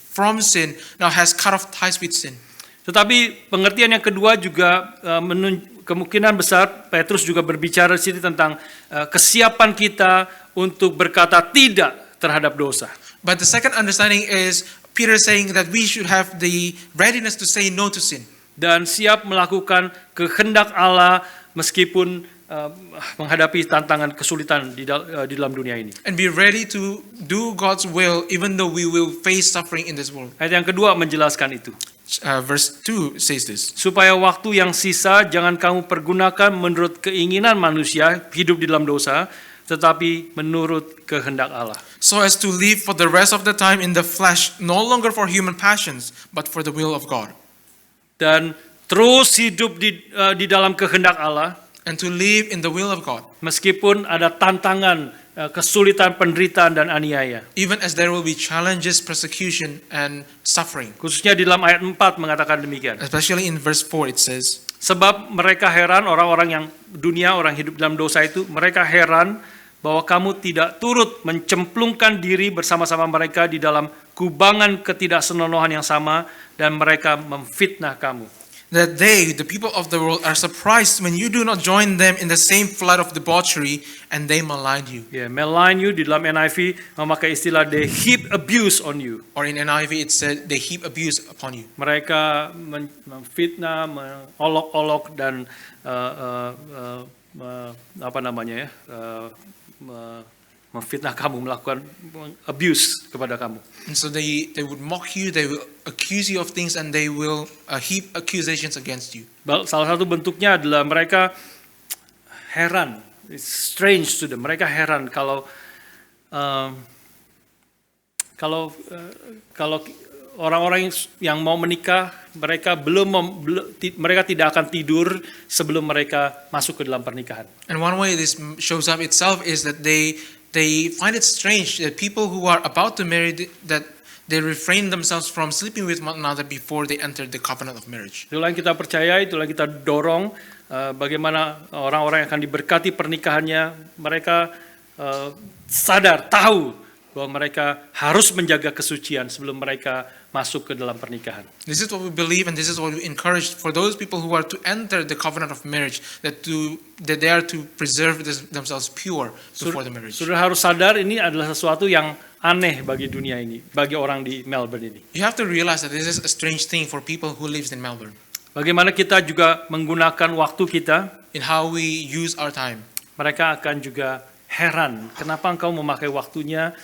from sin, now has cut off ties with sin. Tetapi pengertian yang kedua juga kemungkinan besar Petrus juga berbicara di sini tentang kesiapan kita untuk berkata tidak terhadap dosa. But the second understanding is Peter saying that we should have the readiness to say no to sin. Dan siap melakukan kehendak Allah meskipun menghadapi tantangan kesulitan di dalam dunia ini. And be ready to do God's will even though we will face suffering in this world. Ayat yang kedua menjelaskan itu. Verse 2 says this. Supaya waktu yang sisa jangan kamu pergunakan menurut keinginan manusia hidup di dalam dosa, tetapi menurut kehendak Allah. So as to live for the rest of the time in the flesh, no longer for human passions, but for the will of God. Dan terus hidup di dalam kehendak Allah, and to live in the will of God, meskipun ada tantangan, kesulitan, penderitaan dan aniaya. Even as there will be challenges, persecution and suffering. Khususnya di dalam ayat 4 mengatakan demikian. Especially in verse 4 it says, sebab mereka heran, orang-orang yang orang hidup dalam dosa itu, mereka heran bahwa kamu tidak turut mencemplungkan diri bersama-sama mereka di dalam kubangan ketidaksenonohan yang sama, dan mereka memfitnah kamu. That they, the people of the world, are surprised when you do not join them in the same flood of debauchery, and they malign you. Ya, malign you di dalam NIV memakai istilah they heap abuse on you. Or in NIV it said they heap abuse upon you. Mereka memfitnah, mengolok-olok dan memfitnah kamu, melakukan abuse kepada kamu. And so they would mock you, they will accuse you of things, and they will heap accusations against you. Salah satu bentuknya adalah mereka heran, it's strange to them. Mereka heran kalau orang-orang yang mau menikah, mereka mereka tidak akan tidur sebelum mereka masuk ke dalam pernikahan. And one way this shows up itself is that they find it strange that people who are about to marry, that they refrain themselves from sleeping with one another before they enter the covenant of marriage. Itulah yang kita percaya, itulah yang kita dorong, bagaimana orang-orang yang akan diberkati pernikahannya, mereka sadar, tahu bahwa mereka harus menjaga kesucian sebelum mereka masuk ke dalam pernikahan. This is what we believe, and this is what we encourage for those people who are to enter the covenant of marriage, that they are to preserve themselves pure before the marriage. Sudah harus sadar ini adalah sesuatu yang aneh bagi dunia ini, bagi orang di Melbourne ini. You have to realize that this is a strange thing for people who lives in Melbourne. Bagaimana kita juga menggunakan waktu kita, in how we use our time. Mereka akan juga heran, kenapa engkau memakai waktunya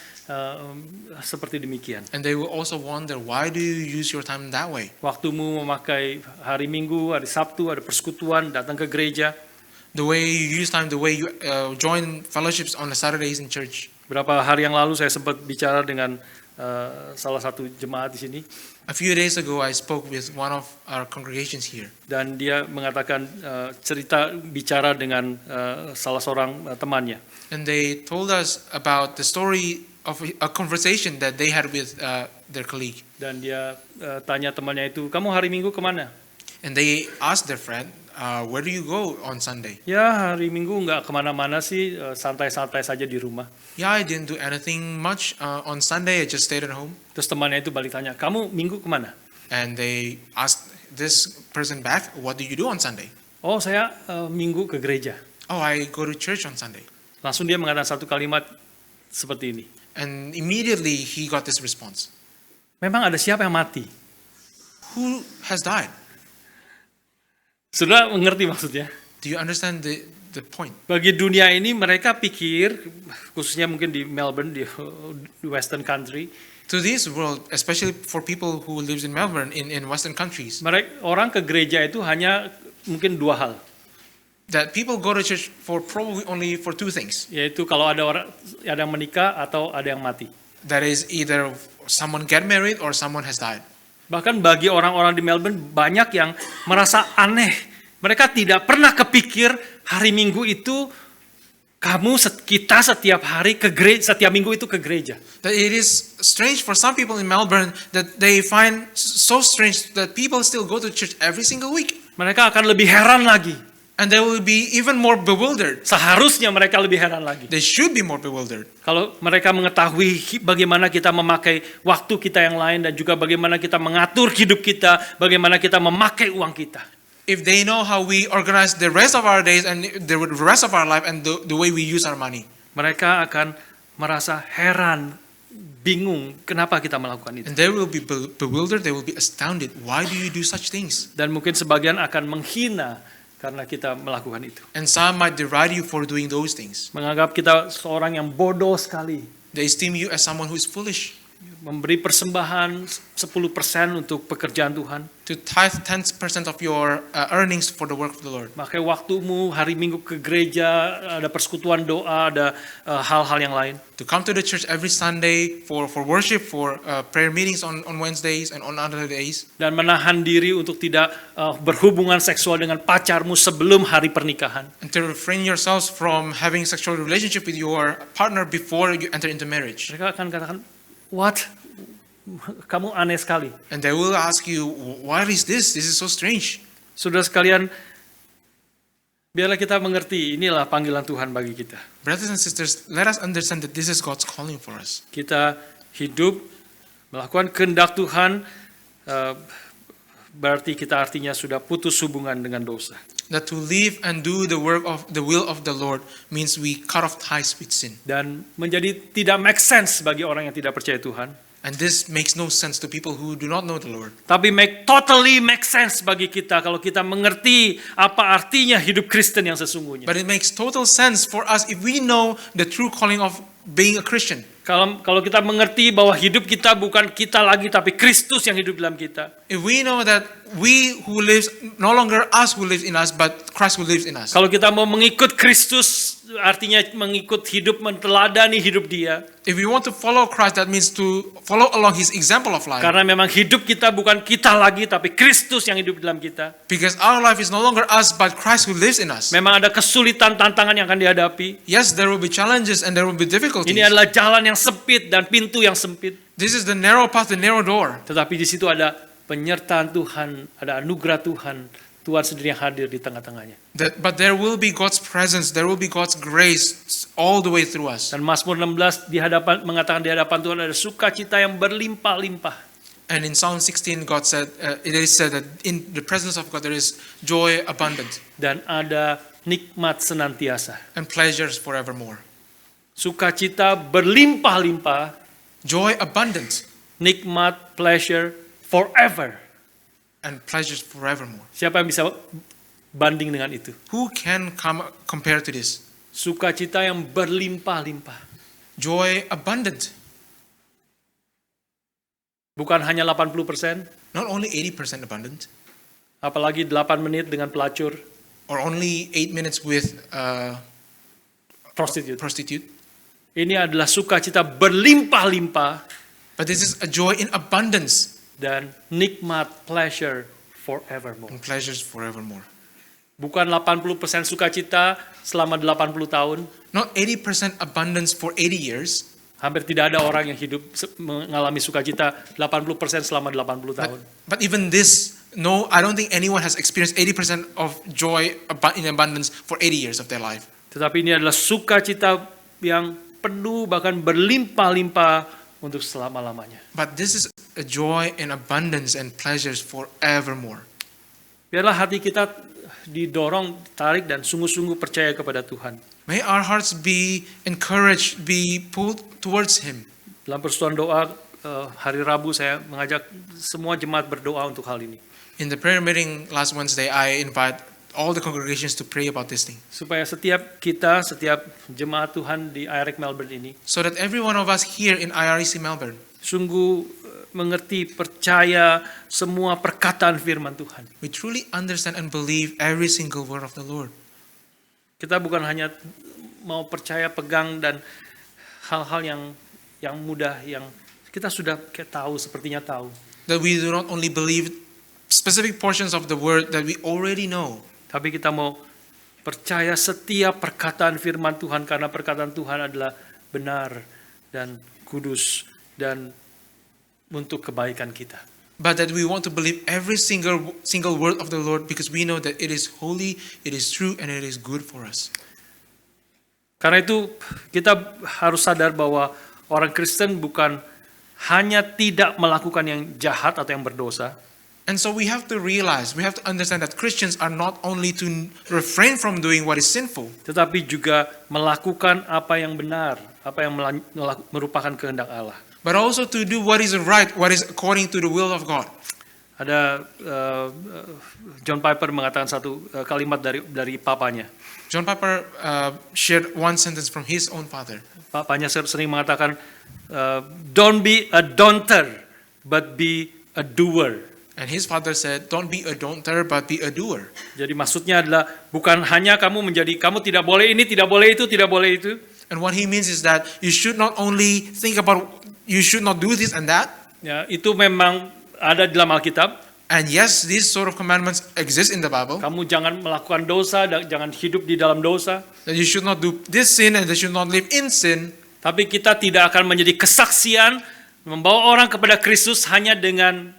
seperti demikian. And they will also wonder, why do you use your time that way? Waktumu memakai hari Minggu, hari Sabtu, ada persekutuan, datang ke gereja. The way you use time, the way you join fellowships on the Saturdays in church. Beberapa hari yang lalu saya sempat bicara dengan salah satu jemaat di sini. A few days ago I spoke with one of our congregations here. Dan dia mengatakan bicara dengan salah seorang temannya. And they told us about the story of a conversation that they had with their colleague. Dan dia tanya temannya itu, kamu hari Minggu kemana? And they asked their friend, where do you go on Sunday? Ya, hari Minggu nggak kemana-mana sih, santai-santai saja di rumah. Yeah, I didn't do anything much on Sunday. I just stayed at home. Terus temannya itu balik tanya, kamu Minggu kemana? And they asked this person back, what do you do on Sunday? Oh, saya Minggu ke gereja. Oh, I go to church on Sunday. Langsung dia mengatakan satu kalimat seperti ini. And immediately he got this response. Memang ada siapa yang mati? Who has died? Saudara mengerti maksudnya? Do you understand the point? Bagi dunia ini mereka pikir, khususnya mungkin di Melbourne, di Western country, To this world, especially for people who lives in Melbourne, in Western countries, orang ke gereja itu hanya mungkin dua hal. that people go to church for probably only for two things. Yaitu kalau ada yang menikah atau ada yang mati. That is either someone get married or someone has died. Bahkan bagi orang-orang di Melbourne banyak yang merasa aneh. Mereka tidak pernah kepikir hari Minggu itu kita setiap hari ke gereja, setiap minggu itu ke gereja. That it is strange for some people in Melbourne that they find so strange that people still go to church every single week. Mereka akan lebih heran lagi. And they will be even more bewildered. Seharusnya mereka lebih heran lagi. They should be more bewildered. Kalau mereka mengetahui bagaimana kita memakai waktu kita yang lain dan juga bagaimana kita mengatur hidup kita, bagaimana kita memakai uang kita. If they know how we organize the rest of our days and the rest of our life and the way we use our money, Mereka akan merasa heran, bingung kenapa kita melakukan itu. and they will be bewildered, they will be astounded. Why do you do such things? Dan mungkin sebagian akan menghina karena kita melakukan itu. And some might deride you for doing those things. Menganggap kita seorang yang bodoh sekali. They esteem you as someone who is foolish. Memberi persembahan 10% untuk pekerjaan Tuhan. To tithe 10% of your earnings for the work of the Lord. Pakai waktumu hari Minggu ke gereja, ada persekutuan doa, ada hal-hal yang lain. To come to the church every Sunday for worship, for prayer meetings on Wednesdays and on other days. Dan menahan diri untuk tidak berhubungan seksual dengan pacarmu sebelum hari pernikahan. And to refrain yourselves from having sexual relationship with your partner before you enter into marriage. Mereka akan katakan, what? Kamu aneh sekali. And they will ask you, what is this? This is so strange. Saudara sekalian, biarlah kita mengerti inilah panggilan Tuhan bagi kita. Brothers and sisters, let us understand that this is God's calling for us. Kita hidup melakukan kehendak Tuhan, berarti kita artinya sudah putus hubungan dengan dosa. That to live and do the work of the will of the Lord means we cut off ties with sin. Dan menjadi tidak make sense bagi orang yang tidak percaya Tuhan. And this makes no sense to people who do not know the Lord. Tapi totally make sense bagi kita kalau kita mengerti apa artinya hidup Kristen yang sesungguhnya. But it makes total sense for us if we know the true calling of being a Christian. Kalau kita mengerti bahwa hidup kita bukan kita lagi tapi Kristus yang hidup dalam kita. If we know that we who lives, no longer us who lives in us, but Christ who lives in us. Kalau kita mau mengikut Kristus, artinya mengikut hidup, menteladani hidup dia. If we want to follow Christ, that means to follow along His example of life. Karena memang hidup kita bukan kita lagi tapi Kristus yang hidup dalam kita. Because our life is no longer us, but Christ who lives in us. Memang ada kesulitan, tantangan yang akan dihadapi. Yes, there will be challenges and there will be difficulties. Ini adalah jalan yang sempit dan pintu yang sempit. This is the narrow path, the narrow door. Tetapi di situ ada penyertaan Tuhan, ada anugerah Tuhan, Tuhan sendiri yang hadir di tengah-tengahnya. But there will be God's presence, there will be God's grace all the way through us. Dan Mazmur 16 mengatakan di hadapan Tuhan ada sukacita yang berlimpah-limpah. And in Psalm 16, God said, it is said that in the presence of God there is joy abundant Dan ada nikmat senantiasa. and pleasures forevermore. Sukacita berlimpah-limpah, Joy abundant nikmat, pleasure, forever. and pleasures forevermore. Siapa yang bisa banding dengan itu? Who can compare to this? Sukacita yang berlimpah-limpah. Joy abundant. Bukan hanya 80%, Not only 80% abundant, apalagi 8 menit dengan pelacur, or only 8 minutes with prostitute. prostitute, Ini adalah sukacita berlimpah-limpah but this is a joy in abundance dan nikmat, pleasure, forevermore. and pleasures forevermore. Bukan 80% sukacita selama 80 tahun. Not 80% abundance for 80 years, Hampir tidak ada orang yang hidup mengalami sukacita 80% selama 80 tahun. but even this, no, I don't think anyone has experienced 80% of joy in abundance for 80 years of their life. Tetapi ini adalah sukacita yang penuh bahkan berlimpah-limpah untuk selama-lamanya. But this is a joy in abundance and pleasures forevermore. Biarlah hati kita didorong, tarik dan sungguh-sungguh percaya kepada Tuhan. May our hearts be encouraged, be pulled towards Him. Dalam persekutuan doa hari Rabu saya mengajak semua jemaat berdoa untuk hal ini. In the prayer meeting last Wednesday, I invite all the congregations to pray about this thing. Supaya setiap jemaat Tuhan di IREC Melbourne ini So that every one of us here in IREC Melbourne, sungguh mengerti, percaya semua perkataan firman Tuhan. we truly understand and believe every single word of the Lord. Kita bukan hanya mau percaya, pegang, dan hal-hal yang mudah, yang kita sudah tahu, sepertinya tahu. That we do not only believe specific portions of the word that we already know, Tapi kita mau percaya setiap perkataan firman Tuhan, karena perkataan Tuhan adalah benar dan kudus dan untuk kebaikan kita. but that we want to believe every single word of the Lord because we know that it is holy, it is true, and it is good for us. Karena itu kita harus sadar bahwa orang Kristen bukan hanya tidak melakukan yang jahat atau yang berdosa, And so we have to realize, we have to understand that Christians are not only to refrain from doing what is sinful, tetapi juga melakukan apa yang benar, apa yang merupakan kehendak Allah. but also to do what is right, what is according to the will of God. Ada John Piper mengatakan satu kalimat dari papanya. John Piper shared one sentence from his own father. Papanya sering mengatakan, don't be a don'ter, but be a doer. And his father said, don't be a don'ter, but be a doer. Jadi maksudnya adalah bukan hanya kamu tidak boleh ini, tidak boleh itu, tidak boleh itu. And what he means is that you should not only think about, you should not do this and that. Ya, itu memang ada di dalam Alkitab. And yes, these sort of commandments exist in the Bible. Kamu jangan melakukan dosa, jangan hidup di dalam dosa. That you should not do this sin and they should not live in sin. Tapi kita tidak akan menjadi kesaksian membawa orang kepada Kristus hanya dengan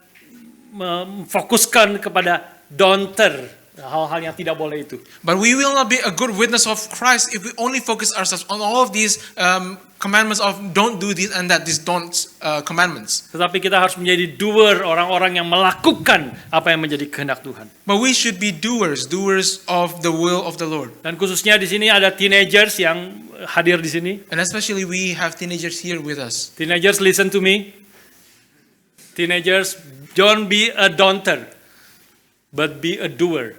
memfokuskan kepada don'ter, hal-hal yang tidak boleh itu. But we will not be a good witness of Christ if we only focus ourselves on all of these commandments of don't do this and that, these don't commandments. Tetapi kita harus menjadi doer, orang-orang yang melakukan apa yang menjadi kehendak Tuhan. But we should be doers of the will of the Lord. Dan khususnya di sini ada teenagers yang hadir di sini. And especially we have teenagers here with us. Teenagers, listen to me. Teenagers, don't be a don'ter, but be a doer.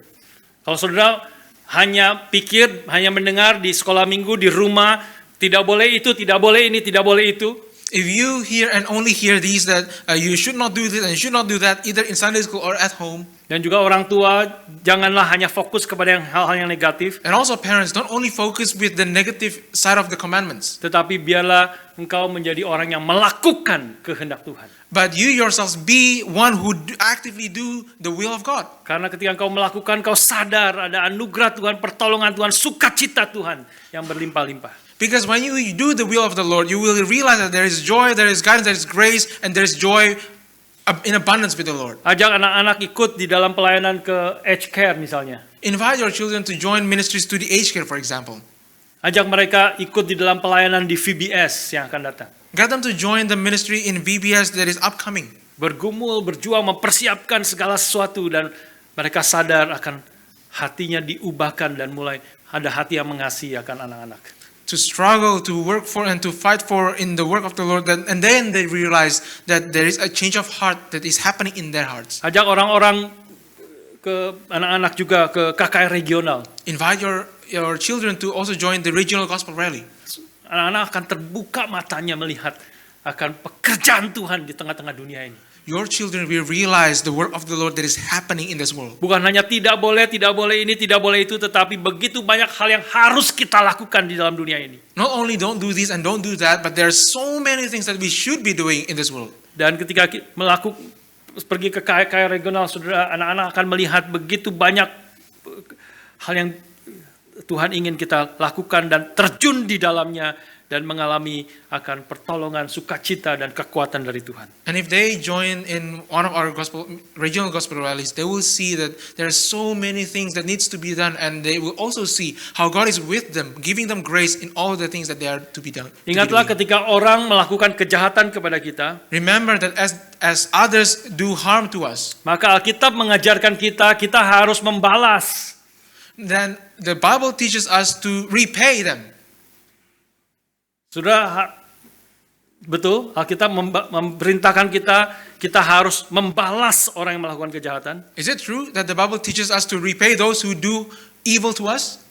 Kalau saudara hanya pikir, hanya mendengar di sekolah minggu, di rumah, tidak boleh itu, tidak boleh ini, tidak boleh itu. If you hear and only hear these that you should not do this and you should not do that either in Sunday school or at home. Dan juga orang tua, janganlah hanya fokus kepada hal-hal yang negatif. And also parents, don't only focus with the negative side of the commandments. Tetapi biarlah engkau menjadi orang yang melakukan kehendak Tuhan. But you yourselves be one who actively do the will of God. Karena ketika engkau melakukan, kau sadar ada anugerah Tuhan, pertolongan Tuhan, sukacita Tuhan yang berlimpah-limpah. Because when you do the will of the Lord, you will realize that there is joy, there is guidance, there is grace, and there is joy in abundance with the Lord. Ajak anak-anak ikut di dalam pelayanan ke Aged Care misalnya. Invite your children to join ministries to the aged care, for example. Ajak mereka ikut di dalam pelayanan di VBS yang akan datang. Get them to join the ministry in VBS that is upcoming. Bergumul, berjuang, mempersiapkan segala sesuatu, dan mereka sadar akan hatinya diubahkan dan mulai ada hati yang mengasihi akan anak-anak. To struggle, to work for, and to fight for in the work of the Lord, and then they realize that there is a change of heart that is happening in their hearts. Ajak orang-orang ke anak-anak juga ke KKR regional. Invite your children to also join the regional gospel rally. Anak-anak akan terbuka matanya melihat akan pekerjaan Tuhan di tengah-tengah dunia ini. Your children will realize the work of the Lord that is happening in this world. Bukan hanya tidak boleh ini, tidak boleh itu, tetapi begitu banyak hal yang harus kita lakukan di dalam dunia ini. Not only don't do this and don't do that, but there are so many things that we should be doing in this world. Dan ketika pergi ke KKR regional, saudara, anak-anak akan melihat begitu banyak hal yang Tuhan ingin kita lakukan dan terjun di dalamnya dan mengalami akan pertolongan, sukacita, dan kekuatan dari Tuhan. And if they join in one of our regional gospel rallies, they will see that there are so many things that needs to be done, and they will also see how God is with them, giving them grace in all the things that they are to be done. Ingatlah ketika orang melakukan kejahatan kepada kita, Remember that as others do harm to us, maka Alkitab mengajarkan kita harus membalas. then the Bible teaches us to repay them. Betul, Alkitab memerintahkan kita harus membalas orang yang melakukan kejahatan. Is it true that the Bible teaches us to repay those who do evil to us?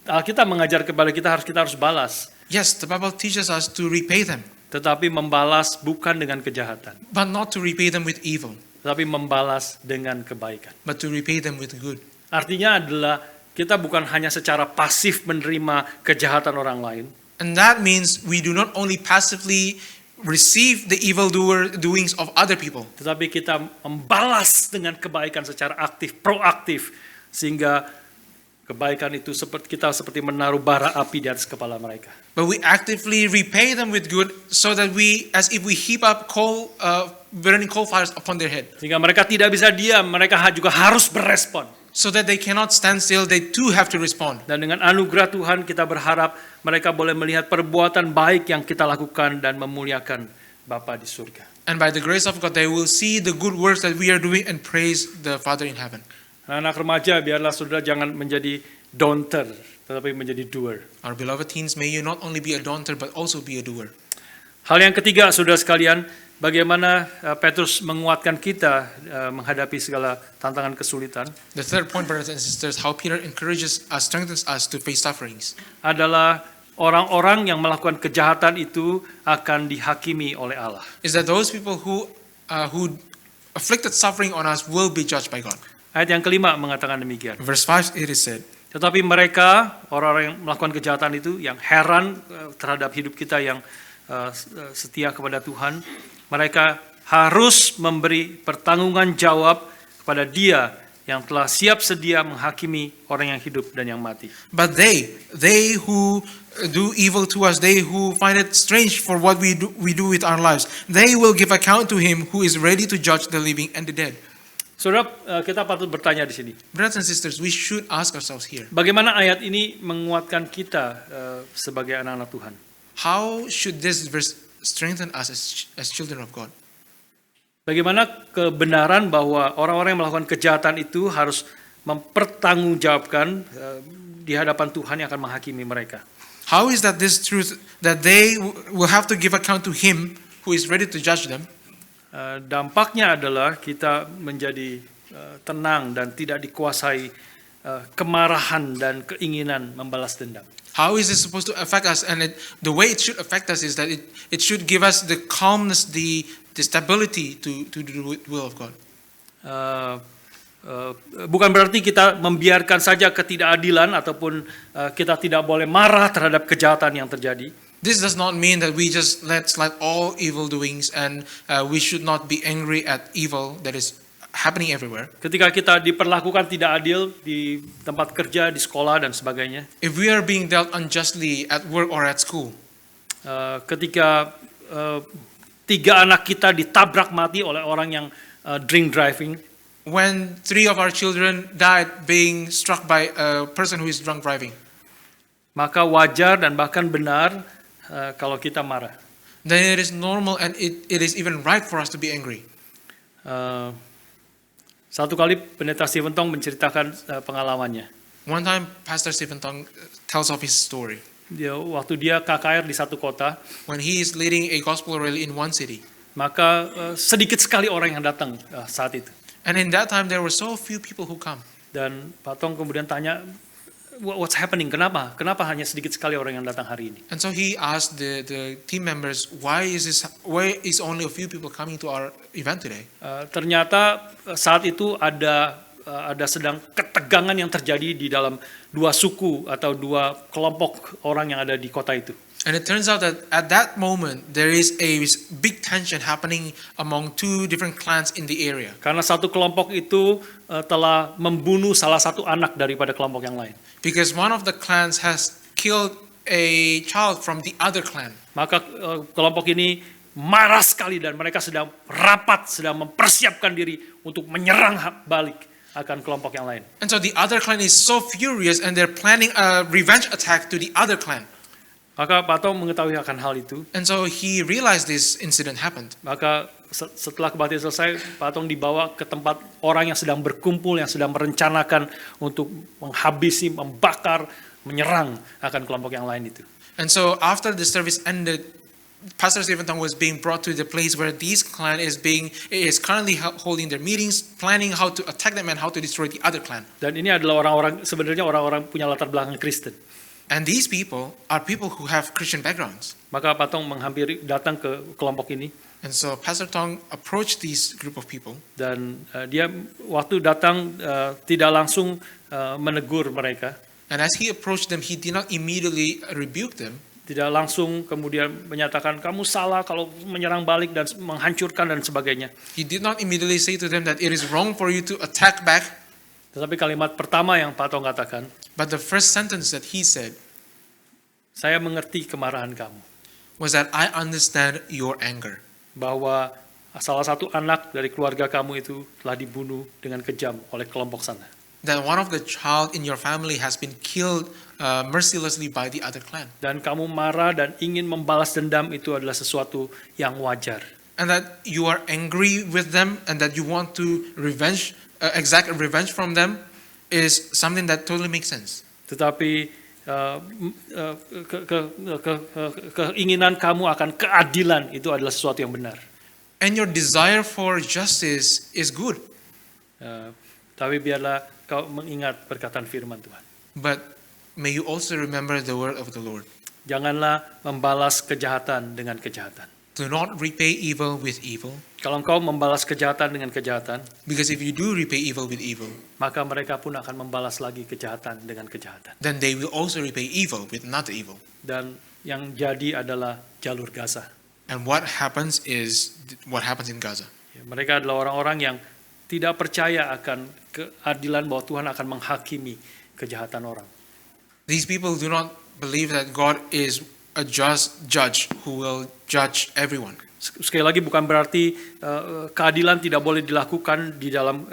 Alkitab mengajar kepada kita harus balas. Yes, the Bible teaches us to repay them, Tetapi membalas bukan dengan kejahatan, but not to repay them with evil, tetapi membalas dengan kebaikan. but to repay them with good. Artinya adalah kita bukan hanya secara pasif menerima kejahatan orang lain, And that means we do not only passively receive the evil doings of other people, tetapi kita membalas dengan kebaikan secara aktif, proaktif, sehingga kebaikan itu seperti menaruh bara api di atas kepala mereka. but we actively repay them with good, so that as if we heap up burning coal fires upon their head, Sehingga mereka tidak bisa diam, mereka juga harus berespon. so that they cannot stand still, they too have to respond. Dan dengan anugerah Tuhan kita berharap mereka boleh melihat perbuatan baik yang kita lakukan dan memuliakan Bapa di surga. And by the grace of God, they will see the good works that we are doing and praise the Father in heaven. Anak remaja, biarlah saudara jangan menjadi doubter, tetapi menjadi doer. Our beloved teens, may you not only be a doubter, but also be a doer. Hal yang ketiga, saudara sekalian, bagaimana Petrus menguatkan kita menghadapi segala tantangan kesulitan The third point, brothers and sisters, how Peter strengthens us to face sufferings, adalah orang-orang yang melakukan kejahatan itu akan dihakimi oleh Allah. is that those people who afflicted suffering on us will be judged by God. Ayat yang kelima mengatakan demikian. Verse 5, it is said, Tetapi mereka, orang-orang yang melakukan kejahatan itu, yang heran terhadap hidup kita yang setia kepada Tuhan, mereka harus memberi pertanggungan jawab kepada Dia yang telah siap sedia menghakimi orang yang hidup dan yang mati. but they who do evil to us, they who find it strange for what we do with our lives, they will give account to him who is ready to judge the living and the dead. Saudara, kita patut bertanya di sini. Brothers and sisters, we should ask ourselves here, Bagaimana ayat ini menguatkan kita sebagai anak-anak Tuhan? how should this verse strengthen us as children of God? Bagaimana kebenaran bahwa orang-orang yang melakukan kejahatan itu harus mempertanggungjawabkan di hadapan Tuhan yang akan menghakimi mereka? How is that this truth that they will have to give account to him who is ready to judge them? Dampaknya adalah kita menjadi tenang dan tidak dikuasai kemarahan dan keinginan membalas dendam. How is this supposed to affect us? And the way it should affect us is that it should give us the calmness, the stability to do the will of God. Bukan berarti kita membiarkan saja ketidakadilan ataupun kita tidak boleh marah terhadap kejahatan yang terjadi. This does not mean that we just let slide all evil doings, and we should not be angry at evil that is happening everywhere. Ketika kita diperlakukan tidak adil di tempat kerja, di sekolah dan sebagainya. If we are being dealt unjustly at work or at school, Ketika 3 anak kita ditabrak mati oleh orang yang drink driving, when 3 of our children died being struck by a person who is drunk driving, maka wajar dan bahkan benar kalau kita marah. then it is normal and it is even right for us to be angry. Satu kali Pendeta Stephen Tong menceritakan pengalamannya. One time, Pastor Stephen Tong tells of his story. Waktu dia KKR di satu kota, When he is leading a gospel rally in one city, maka sedikit sekali orang yang datang saat itu. and in that time there were so few people who come. Dan Pak Tong kemudian tanya, what's happening? Kenapa? Kenapa hanya sedikit sekali orang yang datang hari ini? And so he asked the team members, why is only a few people coming to our event today? Ternyata saat itu ada sedang ketegangan yang terjadi di dalam 2 suku atau 2 kelompok orang yang ada di kota itu. And it turns out that at that moment there is a big tension happening among 2 different clans in the area. Karena satu kelompok itu telah membunuh salah satu anak daripada kelompok yang lain. Because one of the clans has killed a child from the other clan. Maka kelompok ini marah sekali dan mereka sedang rapat, sedang mempersiapkan diri untuk menyerang balik akan kelompok yang lain. And so the other clan is so furious and they're planning a revenge attack to the other clan. Maka Pak Tong mengetahui akan hal itu. And so he realized this incident happened. Maka setelah kebaktian selesai, Pak Tong dibawa ke tempat orang yang sedang berkumpul, yang sedang merencanakan untuk menghabisi, membakar, menyerang akan kelompok yang lain itu. And so after the service ended, Pastor Stephen Tong was being brought to the place where this clan is currently holding their meetings, planning how to attack them and how to destroy the other clan. Dan ini adalah sebenarnya orang-orang punya latar belakang Kristen. And these people are people who have Christian backgrounds. Maka Pak Tong datang ke kelompok ini. And so Pastor Tong approached this group of people. Dan dia waktu datang tidak langsung menegur mereka. And as he approached them, he did not immediately rebuke them. Tidak langsung kemudian menyatakan kamu salah kalau menyerang balik dan menghancurkan dan sebagainya. He did not immediately say to them that it is wrong for you to attack back. Tetapi kalimat pertama yang Pak Tong katakan, But the first sentence that he said saya mengerti kemarahan kamu. was that I understand your anger. Bahwa salah satu anak dari keluarga kamu itu telah dibunuh dengan kejam oleh kelompok sana. That one of the child in your family has been killed mercilessly by the other clan. Dan kamu marah dan ingin membalas dendam itu adalah sesuatu yang wajar. And that you are angry with them and that you want to exact revenge from them is something that totally makes sense. Tetapi keinginan kamu akan keadilan itu adalah sesuatu yang benar. And your desire for justice is good. Tapi biarlah kau mengingat perkataan firman Tuhan. But may you also remember the word of the Lord. Janganlah membalas kejahatan dengan kejahatan. Do not repay evil with evil. Kalau engkau membalas kejahatan dengan kejahatan, Because if you do repay evil with evil, maka mereka pun akan membalas lagi kejahatan dengan kejahatan. then they will also repay evil with another evil. Dan yang jadi adalah jalur Gaza. And what happens is what happens in Gaza. Ya, mereka adalah orang-orang yang tidak percaya akan keadilan bahwa Tuhan akan menghakimi kejahatan orang. These people do not believe that God is a just judge who will judge everyone. Sekali lagi bukan berarti keadilan tidak boleh dilakukan di dalam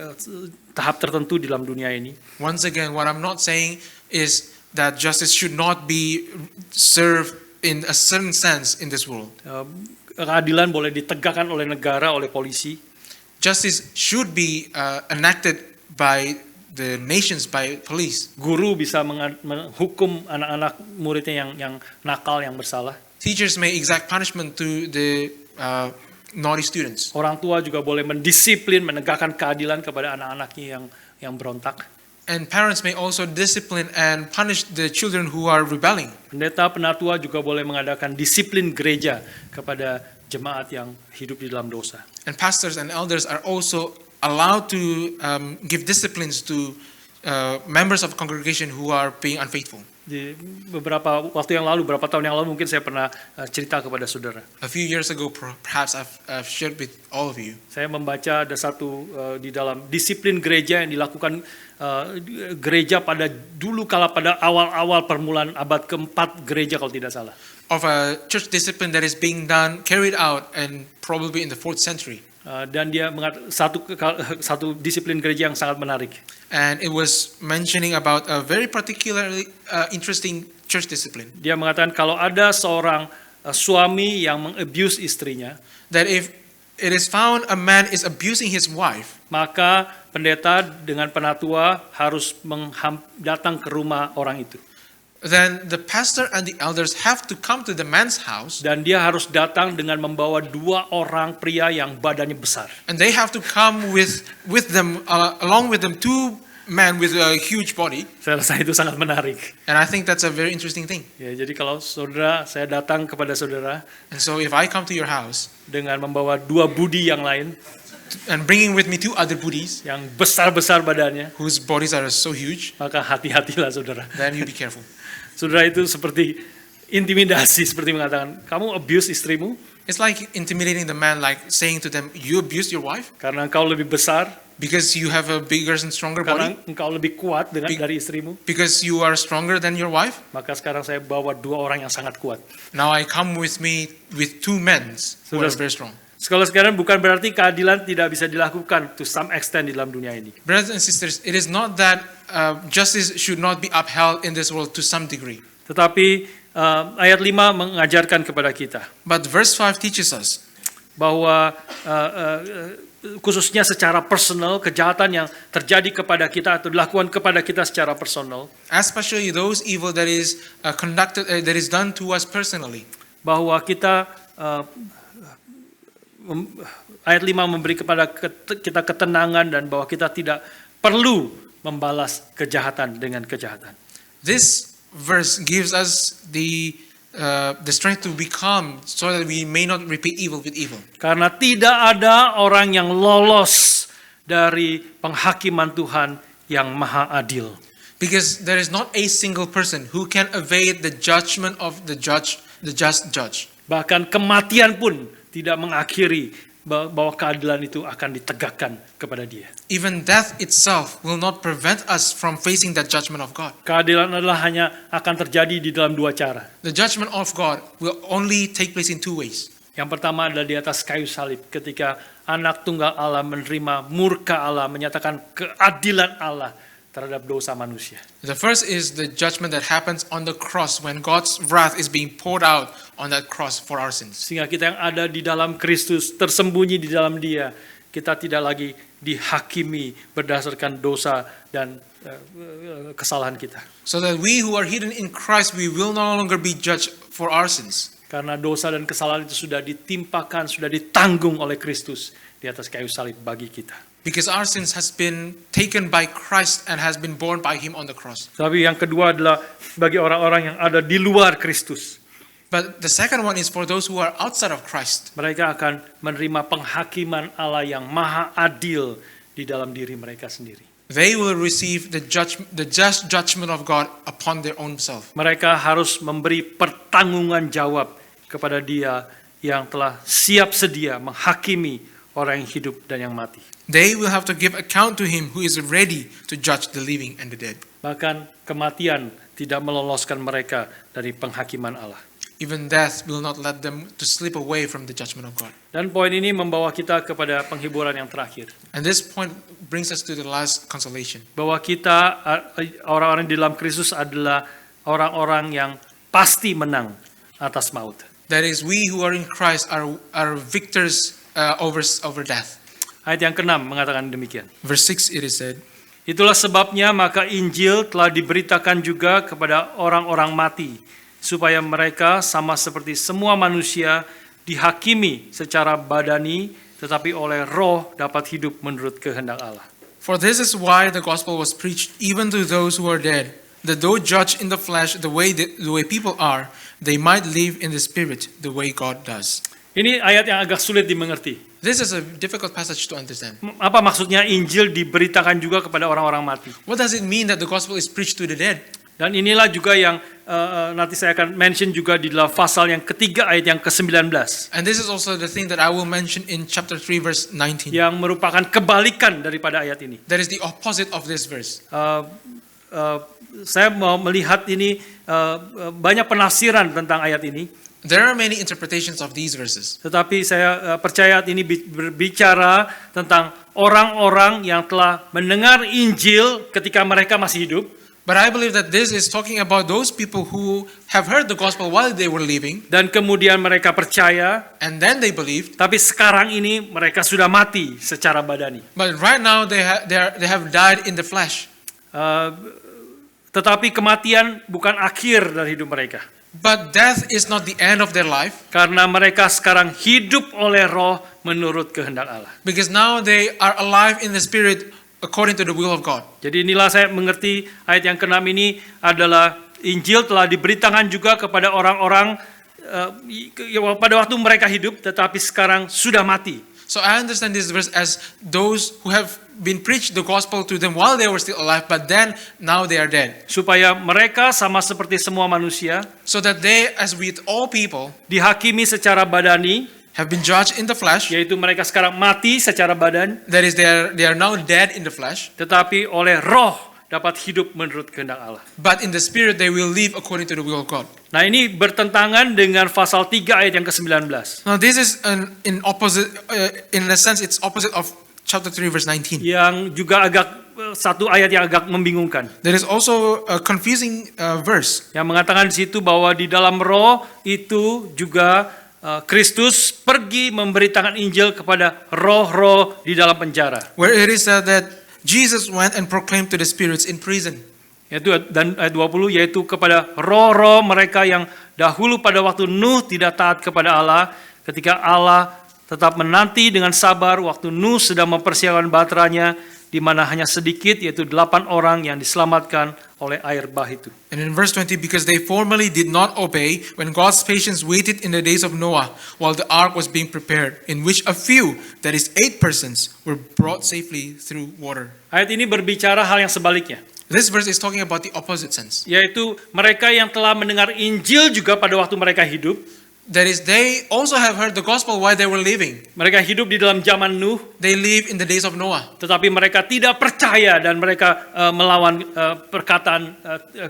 tahap tertentu di dalam dunia ini. Once again, what I'm not saying is that justice should not be served in a certain sense in this world. Keadilan boleh ditegakkan oleh negara, oleh polisi. Justice should be enacted by the nations, by police. Guru bisa menghukum anak-anak muridnya yang nakal, yang bersalah. Teachers may exact punishment to the naughty students. Orang tua juga boleh mendisiplin, menegakkan keadilan kepada anak-anaknya yang berontak. And parents may also discipline and punish the children who are rebelling. Pendeta penatua juga boleh mengadakan disiplin gereja kepada jemaat yang hidup di dalam dosa. And pastors and elders are also allowed to give disciplines to members of the congregation who are being unfaithful. Di beberapa waktu yang lalu, beberapa tahun yang lalu mungkin saya pernah cerita kepada saudara. A few years ago, perhaps I've shared with all of you. Saya membaca ada satu di dalam disiplin gereja yang dilakukan gereja pada dulu kala pada awal-awal permulaan abad keempat gereja kalau tidak salah. Of a church discipline that is being carried out, and probably in the 4th century. Dan dia satu disiplin gereja yang sangat menarik. And it was mentioning about a very particularly interesting church discipline. Dia mengatakan kalau ada seorang suami yang mengabuse istrinya, That if it is found a man is abusing his wife, maka pendeta dengan penatua harus datang ke rumah orang itu. then the pastor and the elders have to come to the man's house, Dan dia harus datang dengan membawa 2 orang pria yang badannya besar. and they have to come with them along with them 2 men with a huge body. Saya rasa itu sangat menarik. And I think that's a very interesting thing. Ya, jadi kalau saya datang kepada saudara And so if I come to your house dengan membawa 2 budi yang lain and bringing with me 2 other buddies yang besar-besar badannya, whose bodies are so huge, maka hati-hatilah saudara. then you be careful. Saudara, itu seperti intimidasi, seperti mengatakan, kamu abuse istrimu It's like intimidating the man, like saying to them, you abused your wife karena engkau lebih besar, because you have a bigger and stronger karena body, engkau lebih kuat dari istrimu. because you are stronger than your wife. Maka sekarang saya bawa 2 orang yang sangat kuat. Now I come with me with 2 men who are very strong. Sekarang bukan berarti keadilan tidak bisa dilakukan to some extent di dalam dunia ini. Brothers and sisters, it is not that justice should not be upheld in this world to some degree. Tetapi ayat 5 mengajarkan kepada kita But verse 5 teaches us bahwa khususnya secara personal, kejahatan yang terjadi kepada kita atau dilakukan kepada kita secara personal, especially those evil that is that is done to us personally. Bahwa kita ayat 5 memberi kepada kita ketenangan dan bahwa kita tidak perlu membalas kejahatan dengan kejahatan. This verse gives us the strength to be calm so that we may not repeat evil with evil. Karena tidak ada orang yang lolos dari penghakiman Tuhan yang maha adil. Because there is not a single person who can evade the judgment of the just judge. Bahkan kematian pun tidak mengakhiri bahwa keadilan itu akan ditegakkan kepada dia. Even death itself will not prevent us from facing that judgment of God. Keadilan adalah hanya akan terjadi di dalam dua cara. The judgment of God will only take place in two ways. Yang pertama adalah di atas kayu salib ketika anak tunggal Allah menerima murka Allah, menyatakan keadilan Allah terhadap dosa manusia. The first is the judgment that happens on the cross when God's wrath is being poured out on that cross for our sins. Sehingga kita yang ada di dalam Kristus, tersembunyi di dalam Dia, kita tidak lagi dihakimi berdasarkan dosa dan kesalahan kita. So that we who are hidden in Christ, we will no longer be judged for our sins. Karena dosa dan kesalahan itu sudah ditimpakan, sudah ditanggung oleh Kristus di atas kayu salib bagi kita. Because our sins has been taken by Christ and has been borne by Him on the cross. Tapi yang kedua adalah bagi orang-orang yang ada di luar Kristus. But the second one is for those who are outside of Christ. Mereka akan menerima penghakiman Allah yang maha adil di dalam diri mereka sendiri. They will receive the just judgment of God upon their own self. Mereka harus memberi pertanggunggan jawab kepada Dia yang telah siap sedia menghakimi orang yang hidup dan yang mati. They will have to give account to Him who is ready to judge the living and the dead. Bahkan kematian tidak meloloskan mereka dari penghakiman Allah. Even death will not let them to slip away from the judgment of God. Dan poin ini membawa kita kepada penghiburan yang terakhir. And this point brings us to the last consolation. Bahwa kita orang-orang di dalam Kristus adalah orang-orang yang pasti menang atas maut. That is, we who are in Christ are victors over death. Ayat yang ke-6 mengatakan demikian. Verse 6 it is said, Itulah sebabnya maka Injil telah diberitakan juga kepada orang-orang mati, supaya mereka sama seperti semua manusia dihakimi secara badani, tetapi oleh roh dapat hidup menurut kehendak Allah. For this is why the gospel was preached even to those who are dead, that though judged in the flesh the way people are, they might live in the spirit the way God does. Ini ayat yang agak sulit dimengerti. This is a difficult passage to understand. Apa maksudnya Injil diberitakan juga kepada orang-orang mati? What does it mean that the gospel is preached to the dead? Dan inilah juga yang nanti saya akan mention juga di dalam pasal yang ketiga ayat yang ke-19. And this is also the thing that I will mention in chapter 3 verse 19. Yang merupakan kebalikan daripada ayat ini. That is the opposite of this verse. Saya mau melihat ini banyak penafsiran tentang ayat ini. There are many interpretations of these verses. Tetapi saya percaya ayat ini berbicara tentang orang-orang yang telah mendengar Injil ketika mereka masih hidup. But I believe that this is talking about those people who have heard the gospel while they were living. Dan kemudian mereka percaya. And then they believed. Tapi sekarang ini mereka sudah mati secara badani. But right now they have died in the flesh. Tetapi kematian bukan akhir dari hidup mereka. But death is not the end of their life. Karena mereka sekarang hidup oleh roh menurut kehendak Allah. Because now they are alive in the spirit according to the will of God. Jadi inilah saya mengerti ayat yang ke-6 ini adalah Injil telah diberitakan juga kepada orang-orang pada waktu mereka hidup tetapi sekarang sudah mati. So I understand this verse as those who have been preached the gospel to them while they were still alive, but then now they are dead. Supaya mereka sama seperti semua manusia, so that they, as with all people, dihakimi secara badani, have been judged in the flesh, yaitu mereka sekarang mati secara badan, that is, they are now dead in the flesh, tetapi oleh roh dapat hidup menurut kehendak Allah. But in the spirit they will live according to the will of God. Nah, ini bertentangan dengan pasal 3 ayat yang ke-19. Now this is in opposite, in a sense it's opposite of chapter 3 verse 19. Yang juga agak satu ayat yang agak membingungkan. There is also a confusing verse. Yang mengatakan di situ bahwa di dalam roh itu juga Kristus pergi memberitakan Injil kepada roh-roh di dalam penjara. where it is said that Jesus went and proclaimed to the spirits in prison. Yaitu dan ayat 20 yaitu kepada roh-roh mereka yang dahulu pada waktu Nuh tidak taat kepada Allah, ketika Allah tetap menanti dengan sabar waktu Nuh sedang mempersiapkan baterainya, di mana hanya sedikit, yaitu 8 orang yang diselamatkan oleh air bah itu. And in verse 20, because they formerly did not obey when God's patience waited in the days of Noah while the ark was being prepared, in which a few, that is 8 persons, were brought safely through water. Ayat ini berbicara hal yang sebaliknya, This verse is talking about the opposite sense. yaitu mereka yang telah mendengar Injil juga pada waktu mereka hidup. That is, they also have heard the gospel while they were living. Mereka hidup di dalam zaman Nuh, They live in the days of Noah. tetapi mereka tidak percaya dan mereka melawan perkataan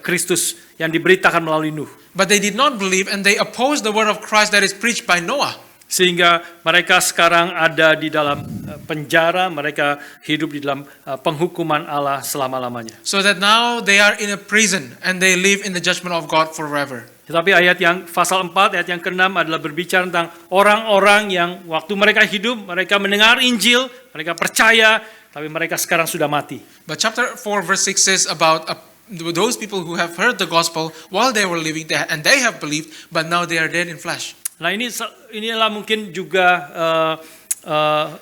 Kristus yang diberitakan melalui Nuh. But they did not believe and they opposed the word of Christ that is preached by Noah. Sehingga mereka sekarang ada di dalam penjara, mereka hidup di dalam penghukuman Allah selama-lamanya. So that now they are in a prison and they live in the judgment of God forever. Tetapi ayat yang pasal 4, ayat yang ke-6 adalah berbicara tentang orang-orang yang waktu mereka hidup, mereka mendengar Injil, mereka percaya, tapi mereka sekarang sudah mati. But chapter 4 verse 6 says about those people who have heard the gospel while they were living and they have believed, but now they are dead in flesh. Nah inilah mungkin juga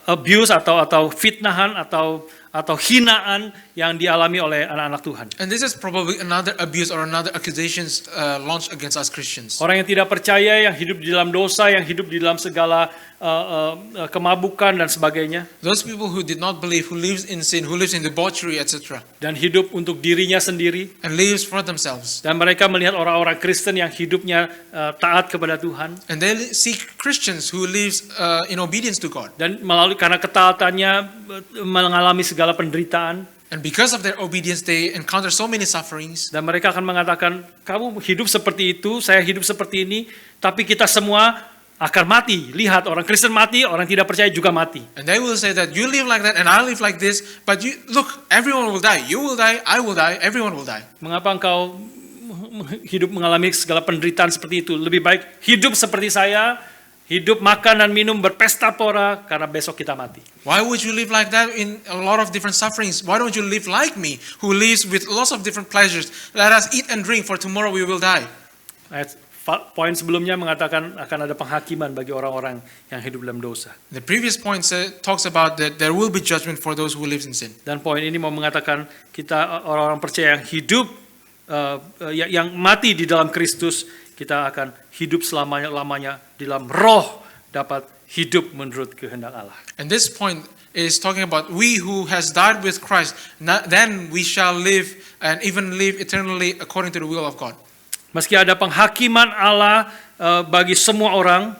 abuse atau fitnahan atau hinaan yang dialami oleh anak-anak Tuhan. And this is probably another abuse or another accusations launched against us Christians. Orang yang tidak percaya, yang hidup di dalam dosa, yang hidup di dalam segala kemabukan dan sebagainya, Those people who did not believe, who lives in sin, who lives in debauchery, etc. dan hidup untuk dirinya sendiri, and lives for themselves. dan mereka melihat orang-orang Kristen yang hidupnya taat kepada Tuhan, And they see Christians who lives in obedience to God. dan melalui karena ketaatannya mengalami segala penderitaan, And because of their obedience, they encounter so many sufferings. dan mereka akan mengatakan, kamu hidup seperti itu, saya hidup seperti ini, tapi kita semua akan mati. Lihat, orang Kristen mati, orang tidak percaya juga mati. And they will say that you live like that and I live like this, but you look, everyone will die. You will die, I will die, everyone will die. Mengapa engkau hidup mengalami segala penderitaan seperti itu? Lebih baik hidup seperti saya, hidup makan dan minum berpesta pora, karena besok kita mati. Why would you live like that in a lot of different sufferings? Why don't you live like me, who lives with lots of different pleasures? Let us eat and drink, for tomorrow we will die. Poin sebelumnya mengatakan akan ada penghakiman bagi orang-orang yang hidup dalam dosa. The previous point talks about that there will be judgment for those who live in sin. Dan poin ini mau mengatakan kita orang-orang percaya yang hidup, yang mati di dalam Kristus, kita akan hidup selamanya-lamanya di dalam roh, dapat hidup menurut kehendak Allah. And this point is talking about we who has died with Christ, then we shall live and even live eternally according to the will of God. Meski ada penghakiman Allah bagi semua orang,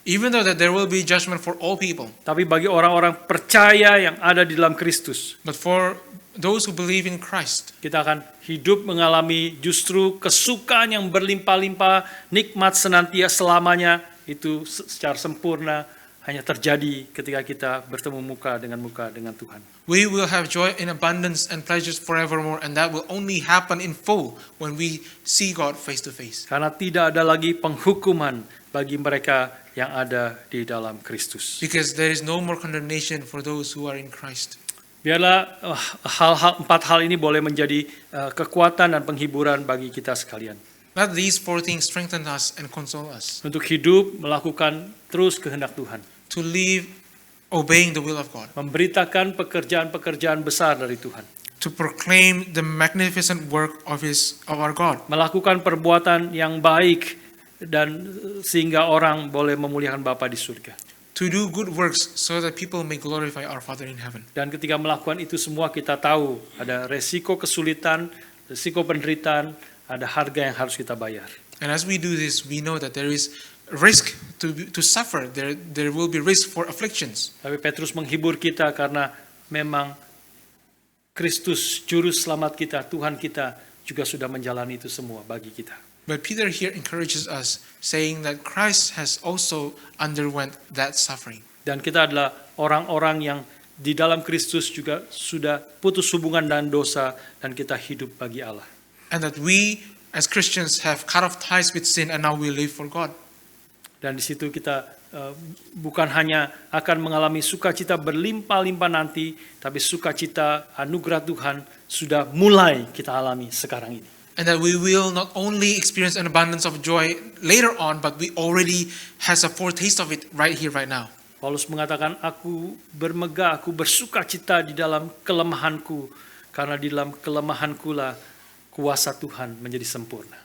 Even though that there will be judgment for all people, tapi bagi orang-orang percaya yang ada di dalam Kristus, but for those who believe in Christ, kita akan hidup mengalami justru kesukaan yang berlimpah-limpah, nikmat senantiasa selamanya, itu secara sempurna hanya terjadi ketika kita bertemu muka dengan Tuhan. we will have joy in abundance and pleasures forevermore, and that will only happen in full when we see God face to face. Karena tidak ada lagi penghukuman bagi mereka yang ada di dalam Kristus. Because there is no more condemnation for those who are in Christ. Biarlah empat hal ini boleh menjadi kekuatan dan penghiburan bagi kita sekalian. Let these 4 things strengthen us and console us Untuk hidup melakukan terus kehendak Tuhan. to live obeying the will of God, Memberitakan pekerjaan-pekerjaan besar dari Tuhan. to proclaim the magnificent work of our God, Melakukan perbuatan yang baik dan sehingga orang boleh memuliakan Bapa di surga. to do good works so that people may glorify our Father in heaven. Dan ketika melakukan itu semua kita tahu ada resiko kesulitan, resiko penderitaan, ada harga yang harus kita bayar. And as we do this, we know that there is risk to suffer. There will be risk for afflictions. Tapi Petrus menghibur kita karena memang Kristus juru selamat kita, Tuhan kita juga sudah menjalani itu semua bagi kita. But Peter here encourages us, saying that Christ has also underwent that suffering. Dan kita adalah orang-orang yang di dalam Kristus juga sudah putus hubungan dan dosa, dan kita hidup bagi Allah. And that we, as Christians, have cut off ties with sin and now we live for God. Dan di situ kita bukan hanya akan mengalami sukacita berlimpah-limpah nanti, tapi sukacita anugerah Tuhan sudah mulai kita alami sekarang ini. And that we will not only experience an abundance of joy later on, but we already has a foretaste of it right here, right now. Paulus mengatakan, aku bermegah, aku bersukacita di dalam kelemahanku, karena di dalam kelemahanku lah kuasa Tuhan menjadi sempurna.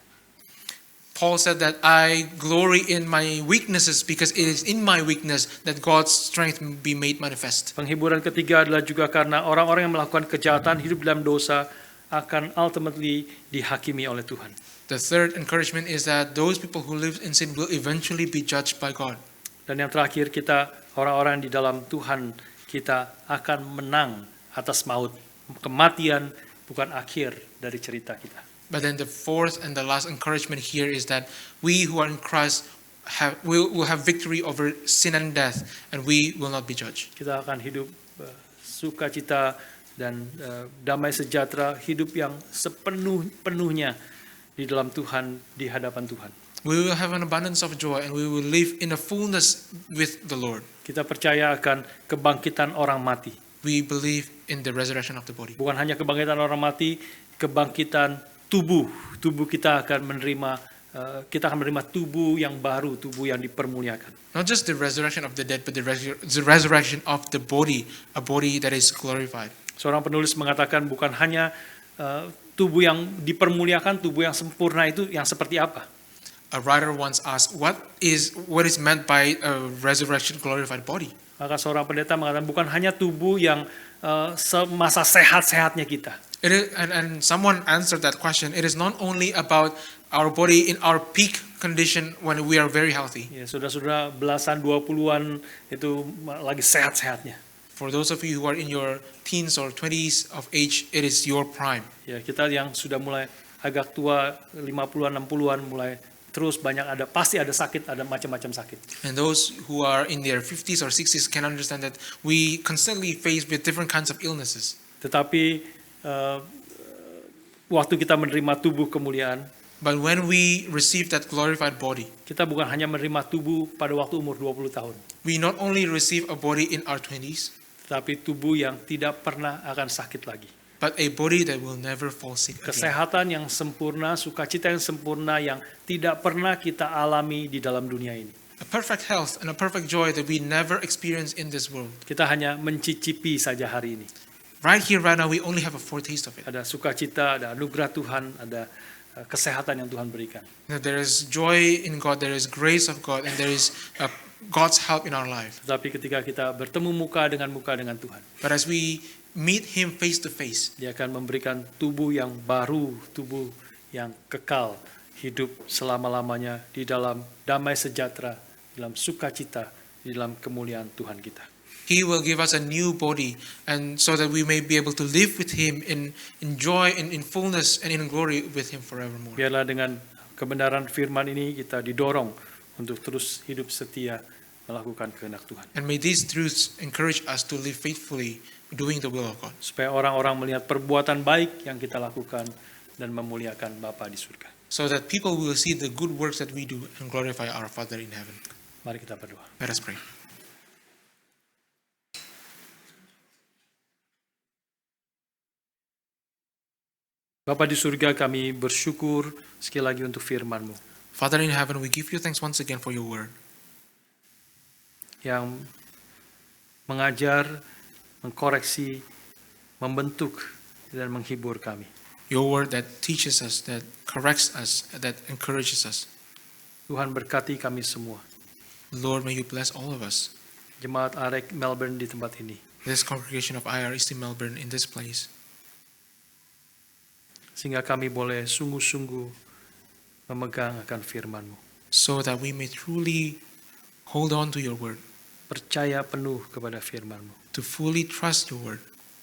Paul said that I glory in my weaknesses because it is in my weakness that God's strength be made manifest. Penghiburan ketiga adalah juga karena orang-orang yang melakukan kejahatan hidup dalam dosa akan ultimately dihakimi oleh Tuhan. The third encouragement is that those people who live in sin will eventually be judged by God. Dan yang terakhir, kita orang-orang di dalam Tuhan, kita akan menang atas maut. Kematian bukan akhir dari cerita kita. But then the fourth and the last encouragement here is that we who are in Christ will have victory over sin and death, and we will not be judged. Kita akan hidup sukacita dan damai sejahtera, hidup yang sepenuhnya di dalam Tuhan, di hadapan Tuhan. We will have an abundance of joy, and we will live in a fullness with the Lord. Kita percaya akan kebangkitan orang mati. We believe in the resurrection of the body. Bukan hanya kebangkitan orang mati, kebangkitan tubuh kita akan menerima tubuh yang baru, tubuh yang dipermuliakan. Not just the resurrection of the dead, but the resurrection of the body, a body that is glorified. Seorang penulis mengatakan bukan hanya tubuh yang dipermuliakan, tubuh yang sempurna itu yang seperti apa? A writer once asked, what is meant by a resurrection glorified body? Maka seorang pendeta mengatakan bukan hanya tubuh yang semasa sehat-sehatnya kita. And someone answered that question. It is not only about our body in our peak condition when we are very healthy. Ya, saudara-saudara belasan 20-an itu lagi sehat-sehatnya. For those of you who are in your teens or 20s of age, it is your prime. Ya, kita yang sudah mulai agak tua 50-an, 60-an mulai terus pasti ada sakit, ada macam-macam sakit. And those who are in their 50s or 60s can understand that we constantly face with different kinds of illnesses. Tetapi waktu kita menerima tubuh kemuliaan, But when we receive that glorified body, kita bukan hanya menerima tubuh pada waktu umur 20 tahun, we not only receive a body in our 20s, tetapi tubuh yang tidak pernah akan sakit lagi. but a body that will never fall sick again. Kesehatan yang sempurna, sukacita yang sempurna yang tidak pernah kita alami di dalam dunia ini. A perfect health and a perfect joy that we never experience in this world. Kita hanya mencicipi saja hari ini. Right here, right now, we only have a foretaste of it. Ada sukacita, ada anugerah Tuhan, ada kesehatan yang Tuhan berikan. That there is joy in God, there is grace of God, and there is God's help in our life. Tetapi ketika kita bertemu muka dengan Tuhan, But as we meet Him face to face, Dia akan memberikan tubuh yang baru, tubuh yang kekal, hidup selama-lamanya di dalam damai sejahtera, di dalam sukacita, di dalam kemuliaan Tuhan kita. He will give us a new body, and so that we may be able to live with Him in joy and in fullness and in glory with Him forevermore. Biarlah dengan kebenaran firman ini kita didorong untuk terus hidup setia melakukan kehendak Tuhan. And may these truths encourage us to live faithfully, doing the will of God. Supaya orang-orang melihat perbuatan baik yang kita lakukan dan memuliakan Bapa di surga. So that people will see the good works that we do and glorify our Father in heaven. Mari kita berdoa. Let us pray. Bapa di surga, kami bersyukur sekali lagi untuk firman-Mu Father in heaven, we give you thanks once again for your word. yang mengajar, mengkoreksi, membentuk, dan menghibur kami. Your word that teaches us, that corrects us, that encourages us. Tuhan berkati kami semua. Lord, may you bless all of us. Jemaat Arek Melbourne di tempat ini. This congregation of IRST Melbourne in this place. Sehingga kami boleh sungguh-sungguh memegang akan firman-Mu. So that we may truly hold on to your word. Percaya penuh kepada firman-Mu. To fully trust your word.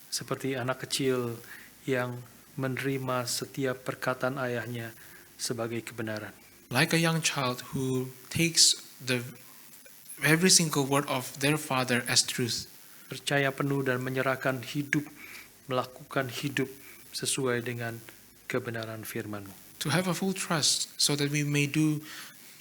Seperti anak kecil yang menerima setiap perkataan ayahnya sebagai kebenaran. Like a young child who takes every single word of their father as truth. Percaya penuh dan menyerahkan hidup, melakukan hidup sesuai dengan kebenaran firman-Mu. To have a full trust so that we may do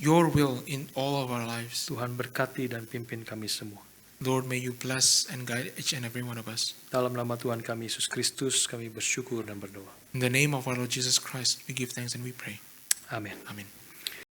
your will in all of our lives. Tuhan berkati dan pimpin kami semua. Lord, may you bless and guide each and every one of us. Dalam nama Tuhan kami Yesus Kristus, kami bersyukur dan berdoa. In the name of our Lord Jesus Christ, we give thanks and we pray. Amin. Amen.